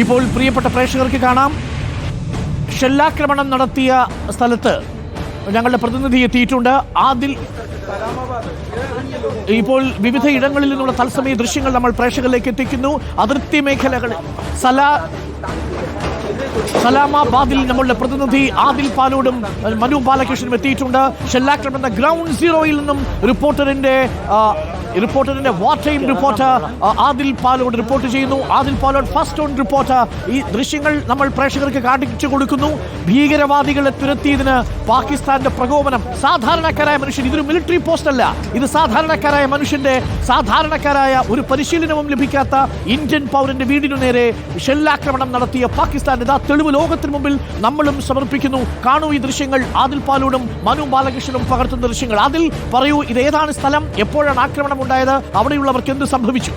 ഇപ്പോൾ പ്രിയപ്പെട്ട പ്രേക്ഷകർക്ക് കാണാം, ഷെല്ലാക്രമണം നടത്തിയ സ്ഥലത്ത് ഞങ്ങളുടെ പ്രതിനിധി എത്തിയിട്ടുണ്ട്. ആദിൽ ഇപ്പോൾ വിവിധ ഇടങ്ങളിൽ നിന്നുള്ള തത്സമയ ദൃശ്യങ്ങൾ നമ്മൾ പ്രേക്ഷകരിലേക്ക് എത്തിക്കുന്നു. അതിർത്തി മേഖലകളിൽ സലാമാബാദിൽ നമ്മളുടെ പ്രതിനിധി ആദിൽ പാലോടും മനു ബാലകൃഷ്ണനും എത്തിയിട്ടുണ്ട്. ഷെല്ലാക്രമണ ഗ്രൗണ്ട് സീറോയിൽ നിന്നും റിപ്പോർട്ടറിന്റെ വാർത്തയും റിപ്പോർട്ടർ ആദിൽ പാലോട് റിപ്പോർട്ട് ചെയ്യുന്നു. Adil Palode first on reporter. ഈ ദൃശ്യങ്ങൾ നമ്മൾ പ്രേക്ഷകർക്ക് കാണിച്ചു കൊടുക്കുന്നു. ഭീകരവാദികളെ തുരത്തിയതിന് പാകിസ്ഥാന്റെ പ്രകോപനം. സാധാരണക്കാരായ മനുഷ്യൻ, ഇതൊരു മിലിറ്ററി പോസ്റ്റ് അല്ല, ഇത് സാധാരണക്കാരായ മനുഷ്യന്റെ സാധാരണക്കാരായ ഒരു പരിശീലനവും ലഭിക്കാത്ത ഇന്ത്യൻ പൗരന്റെ വീടിനു നേരെ ഷെല്ലാക്രമണം നടത്തിയ പാകിസ്ഥാൻ ഇതാ തെളിവ് ലോകത്തിന് മുമ്പിൽ നമ്മളും സമർപ്പിക്കുന്നു. കാണൂ ഈ ദൃശ്യങ്ങൾ. ആദിൽ പാലോടും മനു ബാലകൃഷ്ണനും പകർത്തുന്ന ദൃശ്യങ്ങൾ. ആദിൽ, പറയൂ, ഇത് ഏതാണ് സ്ഥലം, എപ്പോഴാണ് ആക്രമണം ഉണ്ടായത്, അവിടെയുള്ളവർക്ക് എന്ത് സംഭവിച്ചു?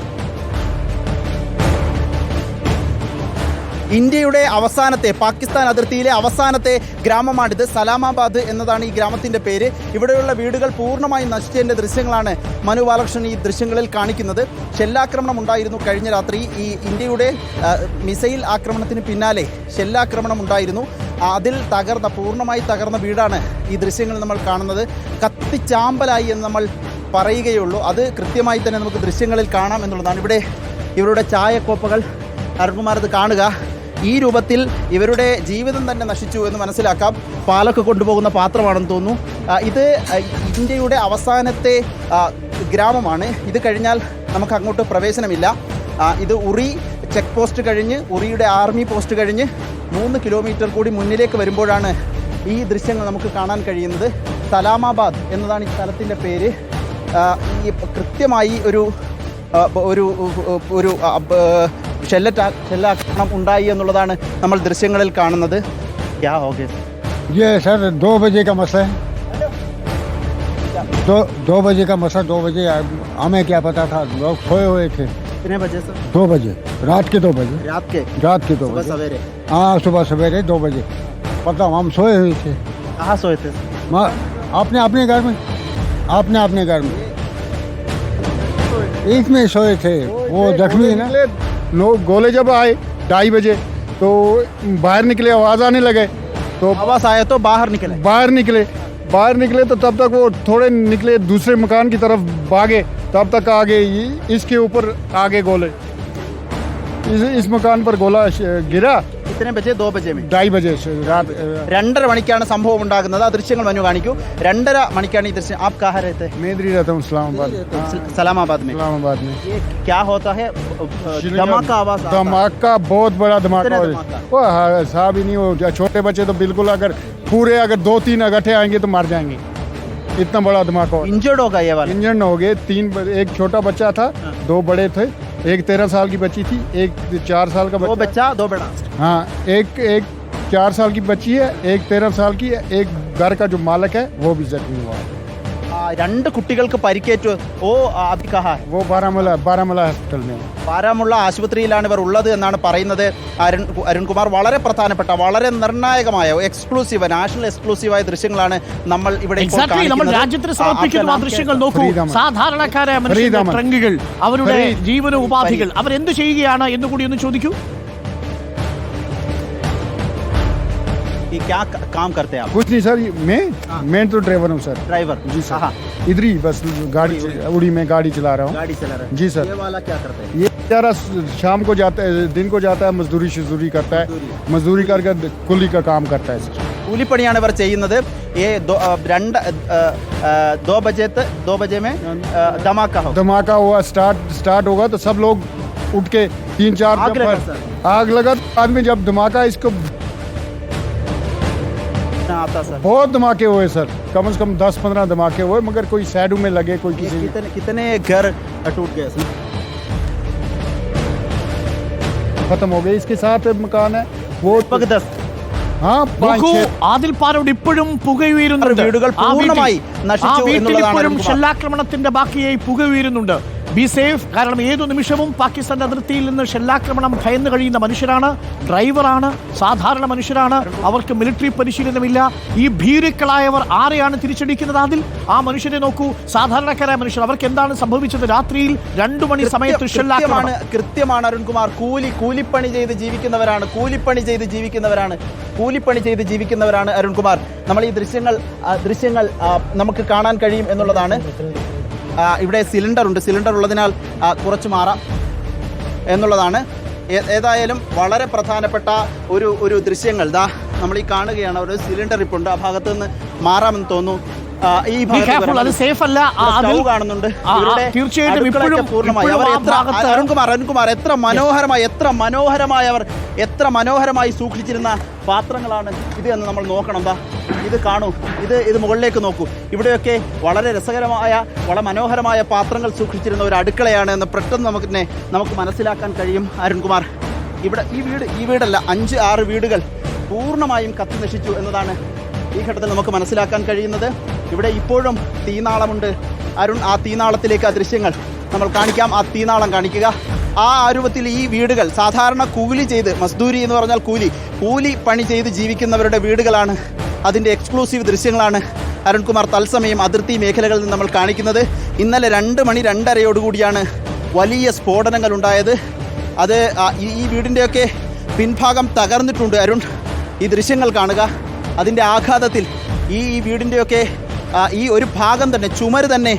ഇന്ത്യയുടെ അവസാനത്തെ, പാകിസ്ഥാൻ അതിർത്തിയിലെ അവസാനത്തെ ഗ്രാമമാണിത്. സലാമാബാദ് എന്നതാണ് ഈ ഗ്രാമത്തിൻ്റെ പേര്. ഇവിടെയുള്ള വീടുകൾ പൂർണ്ണമായും നശിച്ചതിൻ്റെ ദൃശ്യങ്ങളാണ് മനു ബാലകൃഷ്ണൻ ഈ ദൃശ്യങ്ങളിൽ കാണിക്കുന്നത്. ഷെല്ലാക്രമണം ഉണ്ടായിരുന്നു കഴിഞ്ഞ രാത്രി. ഈ ഇന്ത്യയുടെ മിസൈൽ ആക്രമണത്തിന് പിന്നാലെ ഷെല്ലാക്രമണം ഉണ്ടായിരുന്നു. അതിൽ പൂർണ്ണമായി തകർന്ന വീടാണ് ഈ ദൃശ്യങ്ങൾ നമ്മൾ കാണുന്നത്. കത്തിച്ചാമ്പലായി എന്ന് നമ്മൾ പറയുകയുള്ളൂ. അത് കൃത്യമായി തന്നെ നമുക്ക് ദൃശ്യങ്ങളിൽ കാണാം എന്നുള്ളതാണ്. ഇവരുടെ ചായക്കോപ്പകൾ, അരുൺകുമാർ അത് കാണുക, ഈ രൂപത്തിൽ ഇവരുടെ ജീവിതം തന്നെ നശിച്ചു എന്ന് മനസ്സിലാക്കാം. പാലൊക്കെ കൊണ്ടുപോകുന്ന പാത്രമാണെന്ന് തോന്നുന്നു. ഇത് ഇന്ത്യയുടെ അവസാനത്തെ ഗ്രാമമാണ്. ഇത് കഴിഞ്ഞാൽ നമുക്ക് അങ്ങോട്ട് പ്രവേശനമില്ല. ഇത് ഉറി ചെക്ക് പോസ്റ്റ് കഴിഞ്ഞ്, ഉറിയുടെ ആർമി പോസ്റ്റ് കഴിഞ്ഞ് 3 കിലോമീറ്റർ കൂടി മുന്നിലേക്ക് വരുമ്പോഴാണ് ഈ ദൃശ്യങ്ങൾ നമുക്ക് കാണാൻ കഴിയുന്നത്. സലാമാബാദ് എന്നതാണ് ഈ സ്ഥലത്തിൻ്റെ പേര്. ഈ കൃത്യമായി ഒരു ഷെല്ലാക്രമണം ഉണ്ടായി എന്നുള്ളതാണ് നമ്മൾ ദൃശ്യങ്ങളിൽ കാണുന്നത്. ये सर 2 बजे का मसला है. 2 बजे का मसला. 2 बजे हमें क्या पता था, लोग सोए हुए थे. कितने बजे सर? 2 बजे रात के 2 बजे. रात के 2 बजे सवेरे? हाँ, सुबह सवेरे 2 बजे. पता हम सोए हुए थे. कहाँ सोए थे? अपने घर में. अपने घर में इसमें सोए थे. वो जख्मी है ना. लोग गोले जब आए 2:30 बजे तो बाहर निकले, आवाज़ आने लगे तो आवाज़ आया तो बाहर निकले तो तब तक वो थोड़े निकले, दूसरे मकान की तरफ भागे. तब तक आगे इसके ऊपर आगे गोले, इस मकान पर गोला गिरा. कितने बजे? 2 बजे में. 2:30 बजे रात. 2:30 മണിക്കാണ് സംഭവം ഉണ്ടാകുന്നത്. ആ ദൃശ്യങ്ങൾ മനു കാണിക്കൂ. 2:30 മണിക്കാണ് ഈ ദൃശ്യം. आप कहाँ रहते हैं? मैं इधर ही रहता हूँ, सलामाबाद में. ये क्या होता है? धमाका आवाज. धमाका, बहुत बड़ा धमाका. वो साहब ही नहीं हो, छोटे बच्चे तो बिल्कुल, अगर 2-3 अगट्ठे आएंगे तो मर जाएंगे. इतना बड़ा धमाका. इंजर्ड होगा ये वाला? इंजर्ड हो गए. 3, एक छोटा बच्चा था, 2 बड़े थे. एक 13 साल की बच्ची थी, एक 4 साल का बच्चा, 2 बड़ा. हाँ, एक 4 साल की बच्ची है, एक 13 साल की है. एक घर का जो मालिक है वो भी जख्मी हुआ है. 2 കുട്ടികൾക്ക് പരിക്കേറ്റു. അഭി കഹാ? वो बारामूला हॉस्पिटल में. ബാരാമുള്ള ആശുപത്രിയിലാണ് ഇവർ ഉള്ളത് എന്നാണ് പറയുന്നത്. അരുൺകുമാർ, വളരെ പ്രധാനപ്പെട്ട, വളരെ നിർണായകമായ, നാഷണൽ എക്സ്ക്ലൂസീവായ ദൃശ്യങ്ങളാണ് നമ്മൾ ഇവിടെ നമ്മൾ രാജ്യത്തിന് സമർപ്പിക്കുന്ന ദൃശ്യങ്ങൾ നോക്കൂ. സാധാരണക്കാരായ മനുഷ്യരുടെ ട്രങ്കുകൾ, അവരുടെ ജീവനോപാധികൾ, അവരെന്ത് ചെയ്യുകയാണ് എന്ന് കൂടി ഒന്ന് ചോദിക്കൂ. क्या काम करते हैं आप? कुछ नहीं सर, मैं तो ड्राइवर हूँ सर. ड्राइवर? जी सर. इधर ही बस गाड़ी उड़ी में गाड़ी चला रहा हूँ. जी सर. ये वाला क्या करते हैं? ये बेचारा शाम को जाता है, दिन को जाता है, मजदूरी करता है. मजदूरी करके कुली का काम करता है सर. കൂലിപ്പണിയാണ് ഇവർ ചെയ്യുന്നത്. ये 2 बजे में धमाका हुआ. स्टार्ट होगा तो सब लोग उठ के 3-4 आग लगा. आदमी जब धमाका, इसको आता सर. बहुत धमाके हुए सर, कम से कम 10-15 धमाके हुए, मगर कोई साइड में लगे, कोई किसी. कितने घर टूट गए सर? खत्म हो गए. इसके साथ मकान है वो 10. हाँ, 5-6. ആദിൽ പാലോട് ഇപ്പോഴും പുകയുയരുന്നുണ്ട്. വീടുകൾ പൂർണ്ണമായി നശിച്ചു എന്നുള്ളതാണ്. ഷെല്ലാക്രമണത്തിന്റെ ബാക്കിയായി പുകയുയരുന്നുണ്ട്. Be safe. കാരണം ഏതു നിമിഷവും പാകിസ്ഥാന്റെ അതിർത്തിയിൽ നിന്ന് ഷെല്ലാക്രമണം ഭയന്ന് കഴിയുന്ന മനുഷ്യരാണ്, ഡ്രൈവറാണ്, സാധാരണ മനുഷ്യരാണ്, അവർക്ക് മിലിറ്ററി പരിശീലനമില്ല. ഈ ഭീരുക്കളായവർ ആരെയാണ് തിരിച്ചടിക്കുന്നത്? അതിൽ ആ മനുഷ്യരെ നോക്കൂ, സാധാരണക്കാരായ മനുഷ്യർ. അവർക്ക് എന്താണ് സംഭവിച്ചത്? രാത്രിയിൽ 2 മണി സമയത്ത് ഷെല്ലാക്രമണം. കൃത്യമാണ് അരുൺകുമാർ. കൂലിപ്പണി ചെയ്ത് ജീവിക്കുന്നവരാണ്, കൂലിപ്പണി ചെയ്ത് ജീവിക്കുന്നവരാണ് അരുൺകുമാർ. നമ്മൾ ഈ ദൃശ്യങ്ങൾ നമുക്ക് കാണാൻ കഴിയും എന്നുള്ളതാണ്. ഇവിടെ സിലിണ്ടർ ഉള്ളതിനാൽ കുറച്ച് മാറാം എന്നുള്ളതാണ്. ഏതായാലും വളരെ പ്രധാനപ്പെട്ട ഒരു ദൃശ്യങ്ങൾ നമ്മൾ ഈ കാണുകയാണ്. ഒരു സിലിണ്ടർ ഇപ്പോൾ ഉണ്ട്, ആ ഭാഗത്ത് നിന്ന് മാറാമെന്ന് തോന്നുന്നു. ഈ കാണുന്നുണ്ട്. അരുൺകുമാർ എത്ര മനോഹരമായി സൂക്ഷിച്ചിരുന്ന പാത്രങ്ങളാണ് ഇത് എന്ന് നമ്മൾ നോക്കണം. ഇത് കാണൂ, ഇത് മുകളിലേക്ക് നോക്കൂ. ഇവിടെയൊക്കെ വളരെ രസകരമായ, വളരെ മനോഹരമായ പാത്രങ്ങൾ സൂക്ഷിച്ചിരുന്ന ഒരു അടുക്കളയാണ് എന്ന് പെട്ടെന്ന് നമുക്ക് മനസ്സിലാക്കാൻ കഴിയും അരുൺകുമാർ. ഇവിടെ ഈ വീടല്ല, 5-6 വീടുകൾ പൂർണ്ണമായും കത്തി നശിച്ചു എന്നതാണ് ഈ ഘട്ടത്തിൽ നമുക്ക് മനസ്സിലാക്കാൻ കഴിയുന്നത്. ഇവിടെ ഇപ്പോഴും തീനാളമുണ്ട് അരുൺ. ആ തീനാളത്തിലേക്ക് ആ ദൃശ്യങ്ങൾ നമ്മൾ കാണിക്കാം. ആ തീനാളം കാണിക്കുക. ആ രൂപത്തിൽ ഈ വീടുകൾ സാധാരണ കൂലി ചെയ്ത്, മസ്ദൂരി എന്ന് പറഞ്ഞാൽ കൂലി പണി ചെയ്ത് ജീവിക്കുന്നവരുടെ വീടുകളാണ്. അതിൻ്റെ എക്സ്ക്ലൂസീവ് ദൃശ്യങ്ങളാണ് അരുൺകുമാർ തത്സമയം അതിർത്തി മേഖലകളിൽ നിന്ന് നമ്മൾ കാണിക്കുന്നത്. ഇന്നലെ 2 മണി 2:30 വലിയ സ്ഫോടനങ്ങൾ ഉണ്ടായത്. അത് ഈ വീടിൻ്റെയൊക്കെ പിൻഭാഗം തകർന്നിട്ടുണ്ട് അരുൺ. ഈ ദൃശ്യങ്ങൾ കാണുക. അതിൻ്റെ ആഘാതത്തിൽ ഈ വീടിൻ്റെയൊക്കെ ഈ ഒരു ഭാഗം തന്നെ, ചുമര് തന്നെ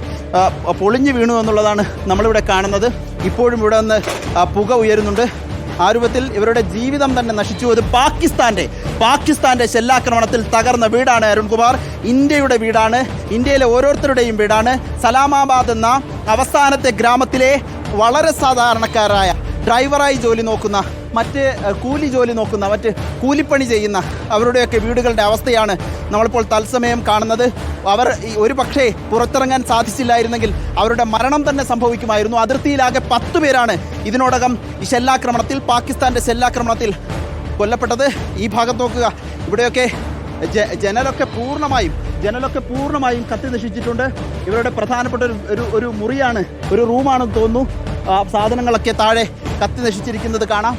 പൊളിഞ്ഞു വീണു എന്നുള്ളതാണ് നമ്മളിവിടെ കാണുന്നത്. ഇപ്പോഴും ഇവിടെ നിന്ന് പുക ഉയരുന്നുണ്ട്. ആ രൂപത്തിൽ ഇവരുടെ ജീവിതം തന്നെ നശിച്ചു. അത് പാകിസ്ഥാന്റെ ഷെല്ലാക്രമണത്തിൽ തകർന്ന വീടാണ് അരുൺകുമാർ. ഇന്ത്യയുടെ വീടാണ്, ഇന്ത്യയിലെ ഓരോരുത്തരുടെയും വീടാണ്. സലാമാബാദ് എന്ന അവസാനത്തെ ഗ്രാമത്തിലെ വളരെ സാധാരണക്കാരായ, ഡ്രൈവറായി ജോലി നോക്കുന്ന, മറ്റ് കൂലിപ്പണി ചെയ്യുന്ന അവരുടെയൊക്കെ വീടുകളുടെ അവസ്ഥയാണ് നമ്മളിപ്പോൾ തത്സമയം കാണുന്നത്. അവർ ഒരു പക്ഷേ പുറത്തിറങ്ങാൻ സാധിച്ചില്ലായിരുന്നെങ്കിൽ അവരുടെ മരണം തന്നെ സംഭവിക്കുമായിരുന്നു. അതിർത്തിയിലാകെ 10 പേരാണ് ഇതിനോടകം ഈ പാകിസ്ഥാന്റെ ഷെല്ലാക്രമണത്തിൽ കൊല്ലപ്പെട്ടത്. ഈ ഭാഗത്ത് നോക്കുക, ഇവിടെയൊക്കെ ജനലൊക്കെ പൂർണ്ണമായും കത്തി നശിച്ചിട്ടുണ്ട്. ഇവരുടെ പ്രധാനപ്പെട്ട ഒരു മുറിയാണ്, ഒരു റൂമാണെന്ന് തോന്നുന്നു. സാധനങ്ങളൊക്കെ താഴെ കത്തി നശിച്ചിരിക്കുന്നത് കാണാം.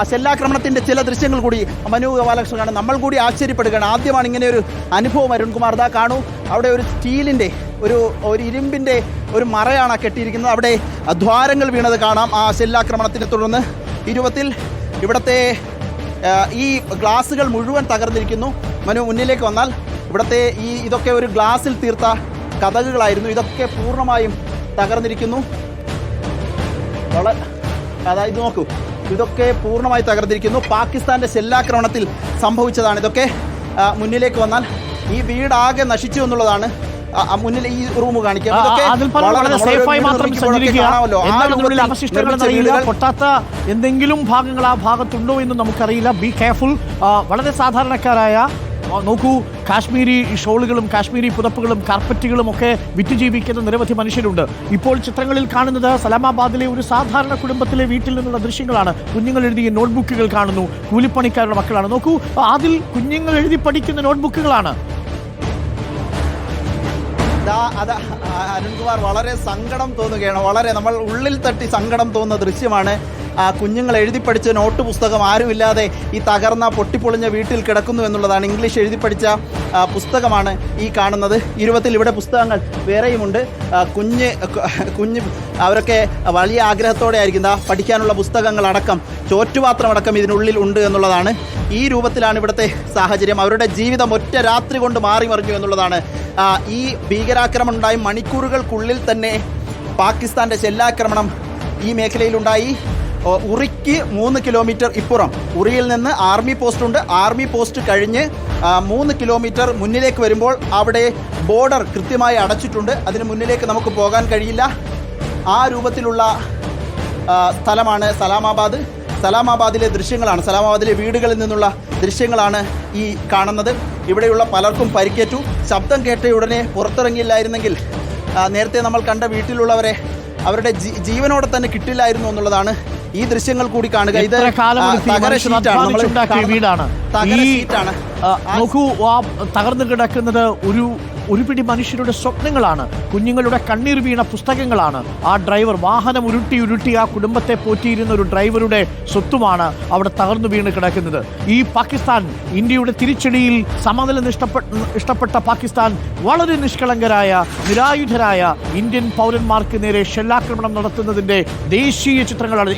ഷെല്ലാക്രമണത്തിൻ്റെ ചില ദൃശ്യങ്ങൾ കൂടി മനു ഗോപാലകൃഷ്ണനാണ്. നമ്മൾ കൂടി ആശ്ചര്യപ്പെടുകയാണ്. ആദ്യമാണ് ഇങ്ങനെ ഒരു അനുഭവം അരുൺകുമാർ. കാണൂ, അവിടെ ഒരു സ്റ്റീലിൻ്റെ ഒരു ഇരുമ്പിൻ്റെ ഒരു മറയാണ് കെട്ടിയിരിക്കുന്നത്. അവിടെ ദ്വാരങ്ങൾ വീണത് കാണാം ആ ഷെല്ലാക്രമണത്തിനെ തുടർന്ന്. ഈ രൂപത്തിൽ ഇവിടുത്തെ ഈ ഗ്ലാസുകൾ മുഴുവൻ തകർന്നിരിക്കുന്നു. മനു മുന്നിലേക്ക് വന്നാൽ ഇവിടുത്തെ ഇതൊക്കെ ഒരു ഗ്ലാസിൽ തീർത്ത കതകുകളായിരുന്നു. ഇതൊക്കെ പൂർണ്ണമായും തകർന്നിരിക്കുന്നു. അതായത് നോക്കൂ, ഇതൊക്കെ പൂർണ്ണമായി തകർന്നിരിക്കുന്നു. പാകിസ്ഥാന്റെ ഷെല്ലാക്രമണത്തിൽ സംഭവിച്ചതാണ് ഇതൊക്കെ. മുന്നിലേക്ക് വന്നാൽ ഈ വീടാകെ നശിച്ചു എന്നുള്ളതാണ്. മുന്നിൽ ഈ റൂം കാണിക്കാം. പൊട്ടാത്ത എന്തെങ്കിലും ഭാഗങ്ങൾ ആ ഭാഗത്തുണ്ടോ എന്ന് നമുക്കറിയില്ല. Be careful. വളരെ സാധാരണക്കാരായ, നോക്കൂ, കാശ്മീരി ഷോളുകളും കാശ്മീരി പുതപ്പുകളും കാർപ്പറ്റുകളും ഒക്കെ വിറ്റ് ജീവിക്കുന്ന നിരവധി മനുഷ്യരുണ്ട്. ഇപ്പോൾ ചിത്രങ്ങളിൽ കാണുന്നത് സലാമാബാദിലെ ഒരു സാധാരണ കുടുംബത്തിലെ വീട്ടിൽ നിന്നുള്ള ദൃശ്യങ്ങളാണ്. കുഞ്ഞുങ്ങൾ എഴുതിയ നോട്ട്ബുക്കുകൾ കാണുന്നു. കൂലിപ്പണിക്കാരുടെ മക്കളാണ്. നോക്കൂ, അതിൽ കുഞ്ഞുങ്ങൾ എഴുതി പഠിക്കുന്ന നോട്ട്ബുക്കുകളാണ്. അരുൺകുമാർ, വളരെ സങ്കടം തോന്നുകയാണ്. വളരെ നമ്മൾ ഉള്ളിൽ തട്ടി സങ്കടം തോന്നുന്ന ദൃശ്യമാണ്. കുഞ്ഞുങ്ങൾ എഴുതി പഠിച്ച നോട്ട് പുസ്തകം ആരുമില്ലാതെ ഈ തകർന്ന പൊട്ടിപ്പൊളിഞ്ഞ വീട്ടിൽ കിടക്കുന്നു എന്നുള്ളതാണ്. ഇംഗ്ലീഷ് എഴുതി പഠിച്ച പുസ്തകമാണ് ഈ കാണുന്നത്. ഈ രൂപത്തിൽ ഇവിടെ പുസ്തകങ്ങൾ വേറെയുമുണ്ട്. കുഞ്ഞ് അവരൊക്കെ വലിയ ആഗ്രഹത്തോടെ ആയിരിക്കും പഠിക്കാനുള്ള പുസ്തകങ്ങളടക്കം, ചോറ്റുപാത്രമടക്കം ഇതിനുള്ളിൽ ഉണ്ട് എന്നുള്ളതാണ്. ഈ രൂപത്തിലാണ് ഇവിടുത്തെ സാഹചര്യം. അവരുടെ ജീവിതം ഒറ്റ രാത്രി കൊണ്ട് മാറിമറിഞ്ഞു എന്നുള്ളതാണ്. ഈ ഭീകരാക്രമണം ഉണ്ടായി മണിക്കൂറുകൾക്കുള്ളിൽ തന്നെ പാകിസ്ഥാന്റെ ഷെല്ലാക്രമണം ഈ മേഖലയിലുണ്ടായി. ഉറിക്ക് 3 കിലോമീറ്റർ ഇപ്പുറം, ഉറിയിൽ നിന്ന് ആർമി പോസ്റ്റ് ഉണ്ട്. ആർമി പോസ്റ്റ് കഴിഞ്ഞ് 3 കിലോമീറ്റർ മുന്നിലേക്ക് വരുമ്പോൾ അവിടെ ബോർഡർ കൃത്യമായി അടച്ചിട്ടുണ്ട്. അതിന് മുന്നിലേക്ക് നമുക്ക് പോകാൻ കഴിയില്ല. ആ രൂപത്തിലുള്ള സ്ഥലമാണ് സലാമാബാദിലെ ദൃശ്യങ്ങളാണ്. സലാമാബാദിലെ വീടുകളിൽ നിന്നുള്ള ദൃശ്യങ്ങളാണ് ഈ കാണുന്നത്. ഇവിടെയുള്ള പലർക്കും പരിക്കേറ്റു. ശബ്ദം കേട്ട ഉടനെ പുറത്തിറങ്ങിയില്ലായിരുന്നെങ്കിൽ നേരത്തെ നമ്മൾ കണ്ട വീട്ടിലുള്ളവരെ അവരുടെ ജീവനോടെ തന്നെ കിട്ടില്ലായിരുന്നു എന്നുള്ളതാണ്. ഈ ദൃശ്യങ്ങൾ കൂടി കാണുക. ഇത് വീടാണ്. നോക്കൂ, തകർന്നു കിടക്കുന്നത് ഒരു ഒരു പിടി മനുഷ്യരുടെ സ്വപ്നങ്ങളാണ്, കുഞ്ഞുങ്ങളുടെ കണ്ണീർ വീണ പുസ്തകങ്ങളാണ്. ആ ഡ്രൈവർ വാഹനം ഉരുട്ടി ആ കുടുംബത്തെ പോറ്റിയിരുന്ന ഒരു ഡ്രൈവറുടെ സ്വത്തുമാണ് അവിടെ തകർന്നു വീണ് കിടക്കുന്നത്. ഈ പാകിസ്ഥാൻ, ഇന്ത്യയുടെ തിരിച്ചടിയിൽ സമനില ഇഷ്ടപ്പെട്ട പാകിസ്ഥാൻ വളരെ നിഷ്കളങ്കരായ നിരായുധരായ ഇന്ത്യൻ പൗരന്മാർക്ക് നേരെ ഷെല്ലാക്രമണം നടത്തുന്നതിന്റെ ദേശീയ ചിത്രങ്ങളാണ്,